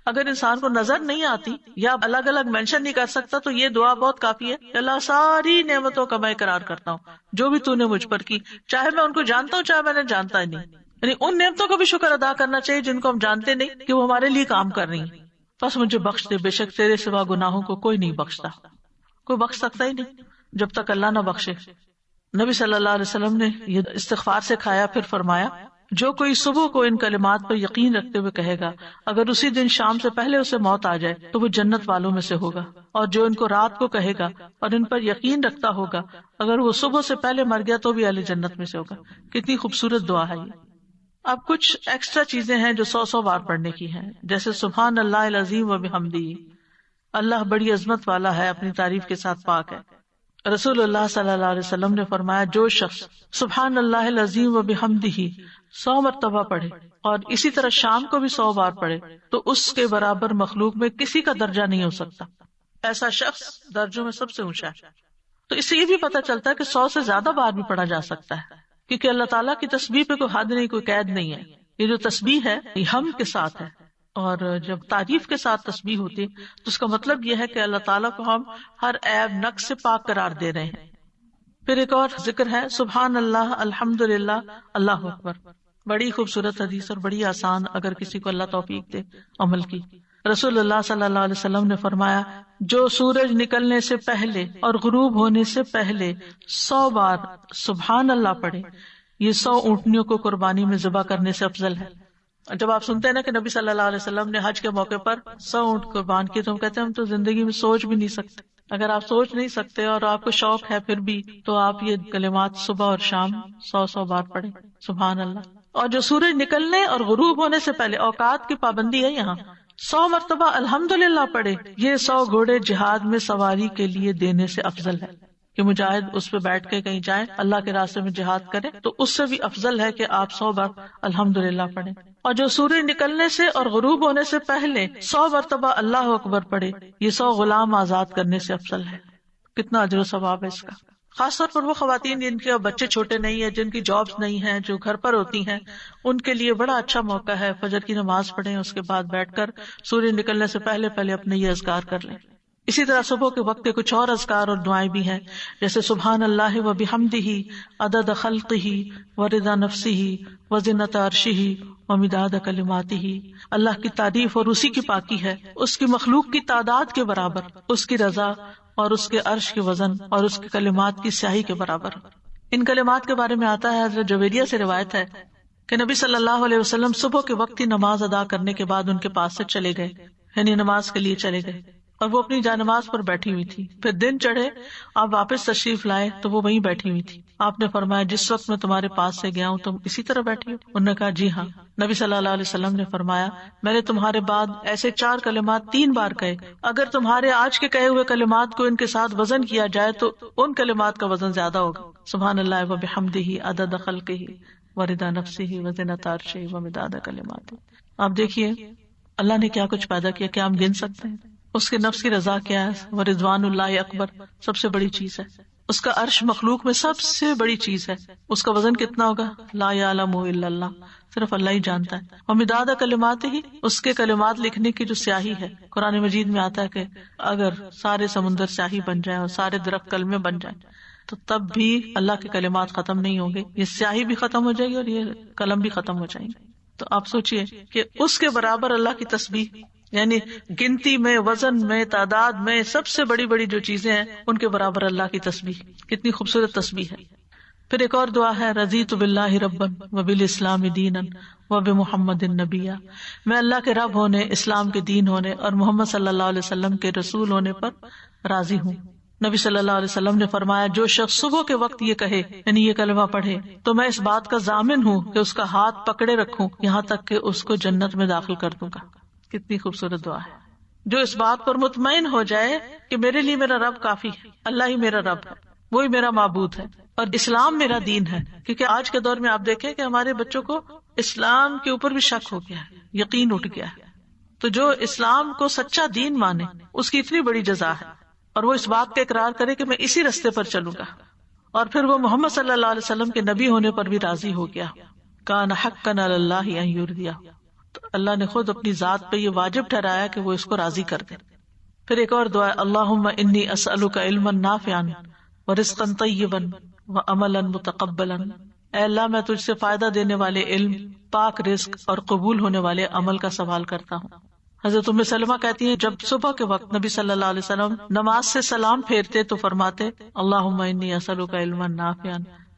اگر انسان کو نظر نہیں آتی یا الگ الگ مینشن نہیں کر سکتا تو یہ دعا بہت کافی ہے کہ اللہ ساری نعمتوں کا میں اقرار کرتا ہوں جو بھی تو نے مجھ پر کی، چاہے میں ان کو جانتا ہوں چاہے میں نے جانتا ہی نہیں. یعنی ان نعمتوں کا بھی شکر ادا کرنا چاہیے جن کو ہم جانتے نہیں کہ وہ ہمارے لیے کام کر رہی ہیں. بس مجھے بخش دے، بے شک تیرے سوا گناہوں کو کوئی نہیں بخشتا، کوئی بخش سکتا ہی نہیں جب تک اللہ نہ بخشے. نبی صلی اللہ علیہ وسلم نے یہ استغفار سکھایا، پھر فرمایا جو کوئی صبح کو ان کلمات پر یقین رکھتے ہوئے کہے گا اگر اسی دن شام سے پہلے اسے موت آ جائے تو وہ جنت والوں میں سے ہوگا، اور جو ان کو رات کو کہے گا اور ان پر یقین رکھتا ہوگا اگر وہ صبح سے پہلے مر گیا تو بھی اہل جنت میں سے ہوگا. کتنی خوبصورت دعا ہے یہ. اب کچھ ایکسٹرا چیزیں ہیں جو 100 بار پڑھنے کی ہیں، جیسے سبحان اللہ العظیم و بحمدہ، اللہ بڑی عظمت والا ہے، اپنی تعریف کے ساتھ پاک ہے. رسول اللہ صلی اللہ علیہ وسلم نے فرمایا جو شخص سبحان اللہ العظیم و بحمدہ 100 مرتبہ پڑھے اور اسی طرح شام کو بھی 100 بار پڑھے تو اس کے برابر مخلوق میں کسی کا درجہ نہیں ہو سکتا. ایسا شخص درجوں میں سب سے اونچا ہے. تو اس سے یہ بھی پتہ چلتا ہے کہ 100 سے زیادہ بار بھی پڑھا جا سکتا ہے، کیونکہ اللہ تعالیٰ کی تسبیح پہ کوئی حد نہیں، کوئی قید نہیں ہے. یہ جو تسبیح ہے یہ ہم کے ساتھ ہے، اور جب تعریف کے ساتھ تسبیح ہوتی ہے تو اس کا مطلب یہ ہے کہ اللہ تعالیٰ کو ہم ہر عیب نقص سے پاک قرار دے رہے ہیں. پھر ایک اور ذکر ہے سبحان اللہ الحمدللہ اللہ اکبر. بڑی خوبصورت حدیث اور بڑی آسان، اگر کسی کو اللہ توفیق دے عمل کی. رسول اللہ صلی اللہ علیہ وسلم نے فرمایا جو سورج نکلنے سے پہلے اور غروب ہونے سے پہلے 100 بار سبحان اللہ پڑھے یہ 100 اونٹنیوں کو قربانی میں ذبح کرنے سے افضل ہے. جب آپ سنتے ہیں نا کہ نبی صلی اللہ علیہ وسلم نے حج کے موقع پر 100 اونٹ قربان کیے تو ہم کہتے ہیں ہم تو زندگی میں سوچ بھی نہیں سکتے. اگر آپ سوچ نہیں سکتے اور آپ کو شوق ہے پھر بھی تو آپ یہ کلمات صبح اور شام 100 بار پڑھیں سبحان اللہ. اور جو سورج نکلنے اور غروب ہونے سے پہلے، اوقات کی پابندی ہے یہاں، 100 مرتبہ الحمدللہ پڑھے، یہ 100 گھوڑے جہاد میں سواری کے لیے دینے سے افضل ہے کہ مجاہد اس پہ بیٹھ کے کہیں جائیں اللہ کے راستے میں جہاد کرے، تو اس سے بھی افضل ہے کہ آپ 100 بار الحمدللہ پڑھیں۔ اور جو سورج نکلنے سے اور غروب ہونے سے پہلے 100 مرتبہ اللہ اکبر پڑھے، یہ 100 غلام آزاد کرنے سے افضل ہے۔ کتنا اجر و ثواب ہے اس کا۔ خاص طور پر وہ خواتین جن کے بچے چھوٹے نہیں ہیں، جن کی جابس نہیں ہیں، جو گھر پر ہوتی ہیں، ان کے لیے بڑا اچھا موقع ہے، فجر کی نماز پڑھیں، اس کے بعد بیٹھ کر سورج نکلنے سے پہلے اپنے یہ اذکار کر لیں۔ اسی طرح صبح کے وقت کے کچھ اور اذکار اور دعائیں بھی ہیں، جیسے سبحان اللہ و بحمدہ عدد خلقہ و رضا نفسہ و زنۃ عرشہ و مداد کلماتہ، اللہ کی تعریف اور اسی کی پاکی ہے، اس کی مخلوق کی تعداد کے برابر، اس کی رضا اور اس کے عرش کے وزن اور اس کے کلمات کی سیاہی کے برابر۔ ان کلمات کے بارے میں آتا ہے، حضرت جویریہ سے روایت ہے کہ نبی صلی اللہ علیہ وسلم صبح کے وقت ہی نماز ادا کرنے کے بعد ان کے پاس سے چلے گئے، یعنی نماز کے لیے چلے گئے، اور وہ اپنی جانماز پر بیٹھی ہوئی تھی۔ پھر دن چڑھے، آپ واپس تشریف لائے تو وہ وہیں بیٹھی ہوئی تھی۔ آپ نے فرمایا جس وقت میں تمہارے پاس سے گیا ہوں تم اسی طرح بیٹھی ہو؟ انہوں نے کہا جی ہاں۔ نبی صلی اللہ علیہ وسلم نے فرمایا میں نے تمہارے بعد ایسے 4 کلمات 3 بار کہے، اگر تمہارے آج کے کہے ہوئے کلمات کو ان کے ساتھ وزن کیا جائے تو ان کلمات کا وزن زیادہ ہوگا، سبحان اللہ و بحمدہ عدد خلقہ و رضا نفسہ و زنۃ عرشہ و مداد کلماتہ۔ آپ دیکھیے اللہ نے کیا کچھ پیدا کیا، کیا ہم گن سکتے ہیں؟ اس کے نفس کی رضا کیا ہے، وہ رضوان اللہ اکبر سب سے بڑی چیز ہے، اس کا عرش مخلوق میں سب سے بڑی چیز ہے، اس کا وزن کتنا ہوگا لا یعلم الا اللہ، صرف اللہ ہی جانتا ہے۔ اور مداد کلمات ہی، اس کے کلمات لکھنے کی جو سیاہی ہے، قرآن مجید میں آتا ہے کہ اگر سارے سمندر سیاہی بن جائیں اور سارے درخت کلمے بن جائیں تو تب بھی اللہ کے کلمات ختم نہیں ہوں گے، یہ سیاہی بھی ختم ہو جائے گی اور یہ قلم بھی ختم ہو جائیں گے۔ تو آپ سوچئے کہ اس کے برابر اللہ کی تسبیح، یعنی گنتی میں، وزن میں، تعداد میں سب سے بڑی بڑی جو چیزیں ہیں ان کے برابر اللہ کی تسبیح، کتنی خوبصورت تسبیح ہے۔ پھر ایک اور دعا ہے رضیت باللہ ربا وبالاسلام دینا وبمحمد نبیا، میں اللہ کے رب ہونے، اسلام کے دین ہونے اور محمد صلی اللہ علیہ وسلم کے رسول ہونے پر راضی ہوں۔ نبی صلی اللہ علیہ وسلم نے فرمایا جو شخص صبح کے وقت یہ کہے، یعنی یہ کلمہ پڑھے، تو میں اس بات کا ضامن ہوں کہ اس کا ہاتھ پکڑے رکھوں یہاں تک کہ اس کو جنت میں داخل کر دوں گا۔ کتنی خوبصورت دعا ہے۔ جو اس بات پر مطمئن ہو جائے کہ میرے لیے میرا رب کافی ہے، اللہ ہی میرا رب ہے، وہی میرا معبود ہے اور اسلام میرا دین ہے۔ کیونکہ آج کے دور میں آپ دیکھیں کہ ہمارے بچوں کو اسلام کے اوپر بھی شک ہو گیا ہے، یقین اٹھ گیا ہے۔ تو جو اسلام کو سچا دین مانے اس کی اتنی بڑی جزا ہے، اور وہ اس بات کا اقرار کرے کہ میں اسی رستے پر چلوں گا، اور پھر وہ محمد صلی اللہ علیہ وسلم کے نبی ہونے پر بھی راضی ہو گیا۔ کان حقا علی اللہ ان یرضیہ، تو اللہ نے خود اپنی ذات پہ یہ واجب ٹھہرایا کہ وہ اس کو راضی کر دے۔ پھر ایک اور دعا ہے اللہم انی اسألک علما نافعا ورزقا طیبا وعملا متقبلا، اے اللہ میں تجھ سے فائدہ دینے والے علم، پاک رزق اور قبول ہونے والے عمل کا سوال کرتا ہوں۔ حضرت ام سلمہ کہتی ہیں جب صبح کے وقت نبی صلی اللہ علیہ وسلم نماز سے سلام پھیرتے تو فرماتے اللہم انی اسألک علما نافعا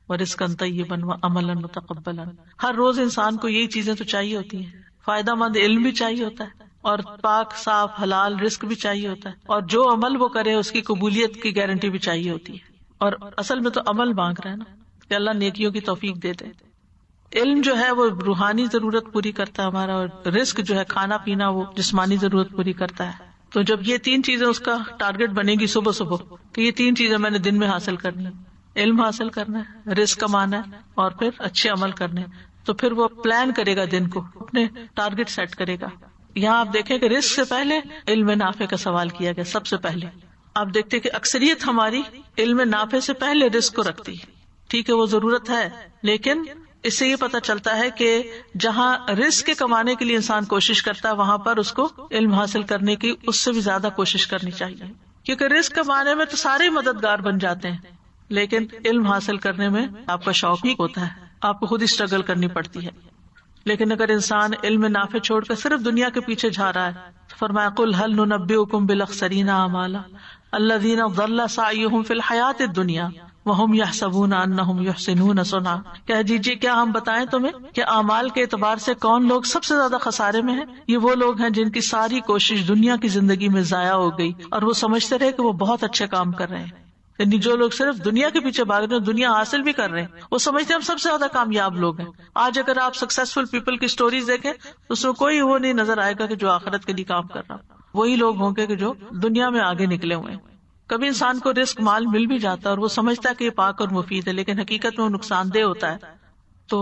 ورزقا طیبا وعملا متقبلا۔ ہر روز انسان کو یہی چیزیں تو چاہیے ہوتی ہیں، فائدہ مند علم بھی چاہیے ہوتا ہے اور پاک صاف حلال رزق بھی چاہیے ہوتا ہے، اور جو عمل وہ کرے اس کی قبولیت کی گارنٹی بھی چاہیے ہوتی ہے۔ اور اصل میں تو عمل مانگ رہا ہے نا کہ اللہ نیکیوں کی توفیق دے دے۔ علم جو ہے وہ روحانی ضرورت پوری کرتا ہے ہمارا، اور رزق جو ہے کھانا پینا وہ جسمانی ضرورت پوری کرتا ہے۔ تو جب یہ 3 چیزیں اس کا ٹارگٹ بنے گی صبح صبح کہ یہ 3 چیزیں میں نے دن میں حاصل کرنی ہے، علم حاصل کرنا ہے، رزق کمانا ہے اور پھر اچھے عمل کرنے، تو پھر وہ پلان کرے گا دن کو، اپنے ٹارگٹ سیٹ کرے گا۔ یہاں آپ دیکھیں کہ رزق سے پہلے علم نافع کا سوال کیا گیا سب سے پہلے۔ آپ دیکھتے کہ اکثریت ہماری علم نافع سے پہلے رزق کو رکھتی ہے، ٹھیک ہے وہ ضرورت ہے، لیکن اس سے یہ پتا چلتا ہے کہ جہاں رزق کے کمانے کے لیے انسان کوشش کرتا ہے وہاں پر اس کو علم حاصل کرنے کی اس سے بھی زیادہ کوشش کرنی چاہیے، کیونکہ رزق کمانے میں تو سارے مددگار بن جاتے ہیں، لیکن علم حاصل کرنے میں آپ کا شوق ہی ہوتا ہے، آپ کو خود ہی اسٹرگل کرنی پڑتی ہے۔ لیکن اگر انسان علم نافع چھوڑ کر صرف دنیا کے پیچھے جا رہا ہے تو فرمایا قل هل ننبئکم بالاخسرین اعمالا الذین ضل سعیهم فی الحیاۃ الدنیا وهم یحسبون انہم یحسنون صنعا، کہہ دیجیے کیا ہم بتائیں تمہیں کہ اعمال کے اعتبار سے کون لوگ سب سے زیادہ خسارے میں ہیں؟ یہ وہ لوگ ہیں جن کی ساری کوشش دنیا کی زندگی میں ضائع ہو گئی اور وہ سمجھتے رہے کہ وہ بہت اچھے کام کر رہے ہیں۔ یعنی جو لوگ صرف دنیا کے پیچھے بھاگ رہے ہیں، دنیا حاصل بھی کر رہے ہیں، وہ سمجھتے ہیں ہم سب سے زیادہ کامیاب لوگ ہیں. آج اگر آپ سکسیسفل پیپل کی سٹوریز دیکھیں تو اس میں کوئی وہ نہیں نظر آئے گا کہ جو آخرت کے لیے کام کر رہا. وہی لوگ ہوں گے کہ جو دنیا میں آگے نکلے ہوئے ہیں. کبھی انسان کو رزق مال مل بھی جاتا ہے اور وہ سمجھتا ہے کہ یہ پاک اور مفید ہے، لیکن حقیقت میں وہ نقصان دہ ہوتا ہے. تو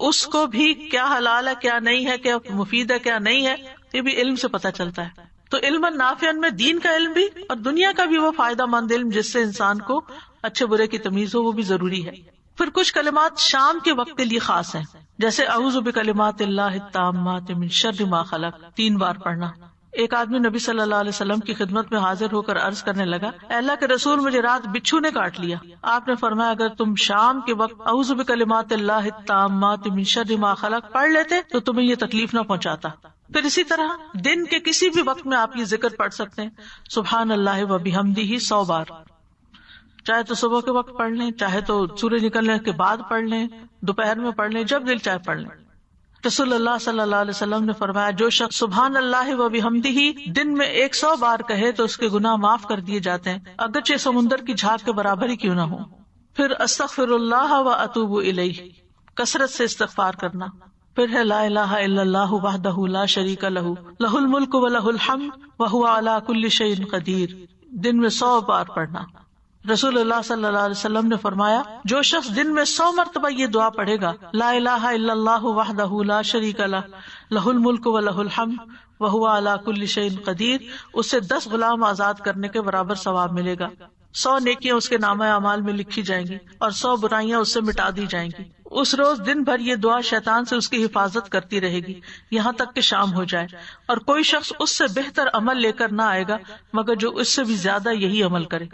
اس کو بھی کیا حلال ہے کیا نہیں ہے، کیا مفید ہے کیا نہیں ہے، یہ بھی علم سے پتہ چلتا ہے. تو علم نافعا میں دین کا علم بھی اور دنیا کا بھی وہ فائدہ مند علم جس سے انسان کو اچھے برے کی تمیز ہو، وہ بھی ضروری ہے. پھر کچھ کلمات شام کے وقت کے لیے خاص ہیں، جیسے اعوذ بکلمات اللہ التامات من شر ما خلق 3 بار پڑھنا. ایک آدمی نبی صلی اللہ علیہ وسلم کی خدمت میں حاضر ہو کر عرض کرنے لگا، اے اللہ کے رسول مجھے رات بچھو نے کاٹ لیا. آپ نے فرمایا اگر تم شام کے وقت اعوذ بکلمات اللہ التامات من شر ما خلق پڑھ لیتے تو تمہیں یہ تکلیف نہ پہنچاتا. پھر اسی طرح دن کے کسی بھی وقت میں آپ یہ ذکر پڑھ سکتے ہیں، سبحان اللہ و بحمدہ 100 بار. چاہے تو صبح کے وقت پڑھ لیں، چاہے تو سورج نکلنے کے بعد پڑھ لیں، دوپہر میں پڑھ لیں، جب دل چاہے پڑھ لیں. رسول اللہ صلی اللہ علیہ وسلم نے فرمایا جو شخص سبحان اللہ و بحمدہ دن میں 100 بار کہے تو اس کے گناہ معاف کر دیے جاتے ہیں، اگرچہ سمندر کی جھاگ کے برابر ہی کیوں نہ ہو. پھر استغفر اللہ و اتوب الیہ، کثرت سے استغفار کرنا. پھر ہے لا الہ الا اللہ وحدہ لا شریک لہ لہ الملک و لہ الحمد وہو علی کل شیء قدیر، دن میں 100 بار پڑھنا. رسول اللہ صلی اللہ علیہ وسلم نے فرمایا جو شخص دن میں 100 مرتبہ یہ دعا پڑھے گا، لا الہ الا اللہ وحدہ لا شریک لہ لہ الملک و لہ الحمد وہو علی کل شیء قدیر، اس سے 10 غلام آزاد کرنے کے برابر ثواب ملے گا. 100 نیکیاں اس کے نامہ اعمال میں لکھی جائیں گی اور 100 برائیاں اس سے مٹا دی جائیں گی. اس روز دن بھر یہ دعا شیطان سے اس کی حفاظت کرتی رہے گی یہاں تک کہ شام ہو جائے، اور کوئی شخص اس سے بہتر عمل لے کر نہ آئے گا مگر جو اس سے بھی زیادہ یہی عمل کرے.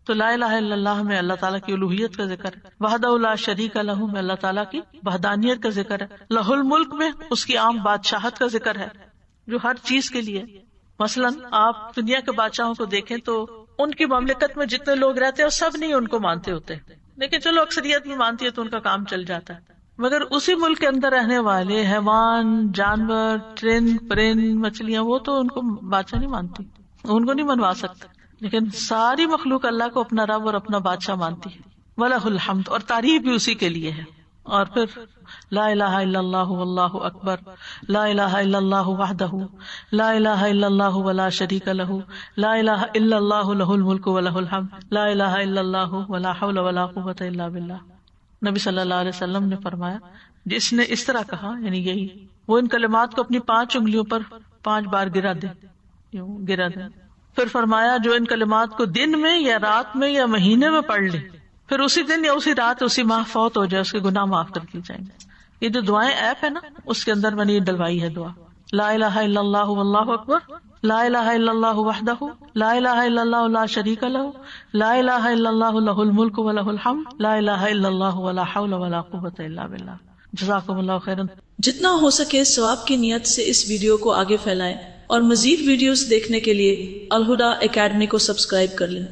تو لا الہ الا اللہ میں اللہ تعالیٰ کی الوہیت کا ذکر ہے، وحدہ لا شریک لہ میں اللہ تعالیٰ کی وحدانیت کا ذکر ہے، لہ الملک میں اس کی عام بادشاہت کا ذکر ہے جو ہر چیز کے لیے. مثلا آپ دنیا کے بادشاہوں کو دیکھیں تو ان کی مملکت میں جتنے لوگ رہتے ہیں وہ سب نہیں ان کو مانتے ہوتے، لیکن چلو اکثریت بھی مانتی ہے تو ان کا کام چل جاتا ہے. مگر اسی ملک کے اندر رہنے والے حیوان، جانور، پرند، مچھلیاں، وہ تو ان کو بادشاہ نہیں مانتی، ان کو نہیں منوا سکتے، لیکن ساری مخلوق اللہ کو اپنا رب اور اپنا بادشاہ مانتی ہے. وَلَهُ الْحَمْدُ، اور تعریف بھی اسی کے لیے ہے. اور پھر لا الہ الا اللہ واللہ اکبر، لا الہ الا اللہ وحدہ لا الہ الا اللہ ولا شریک لہ، لا الہ الا اللہ لہ الملک ولہ الحمد، لا الہ الا اللہ ولا حول ولا قوۃ الا باللہ. نبی صلی اللہ علیہ وسلم نے فرمایا جس نے اس طرح کہا، یعنی یہی، وہ ان کلمات کو اپنی 5 انگلیوں پر 5 بار گرا دے. پھر فرمایا جو ان کلمات کو دن میں یا رات میں یا مہینے میں پڑھ لے، پھر اسی دن یا اسی رات اسی ماہ فوت ہو جائے، اس کے گناہ معاف کر دیے جائیں گے. یہ جو دعائیں ایپ ہے نا، اس کے اندر میں نے یہ ڈلوائی ہے دعا، لا الہ الا اللہ واللہ اکبر، لا الہ الا اللہ وحدہ لا الہ الا اللہ لا شریک لہ، لا الہ الا اللہ لہ الملک ولہ الحمد، لا الہ الا اللہ ولا حول ولا قوۃ الا باللہ. جزاکم اللہ خیرا. جتنا ہو سکے ثواب کی نیت سے اس ویڈیو کو آگے پھیلائیں، اور مزید ویڈیوز دیکھنے کے لیے الہدیٰ اکیڈمی کو سبسکرائب کر لیں.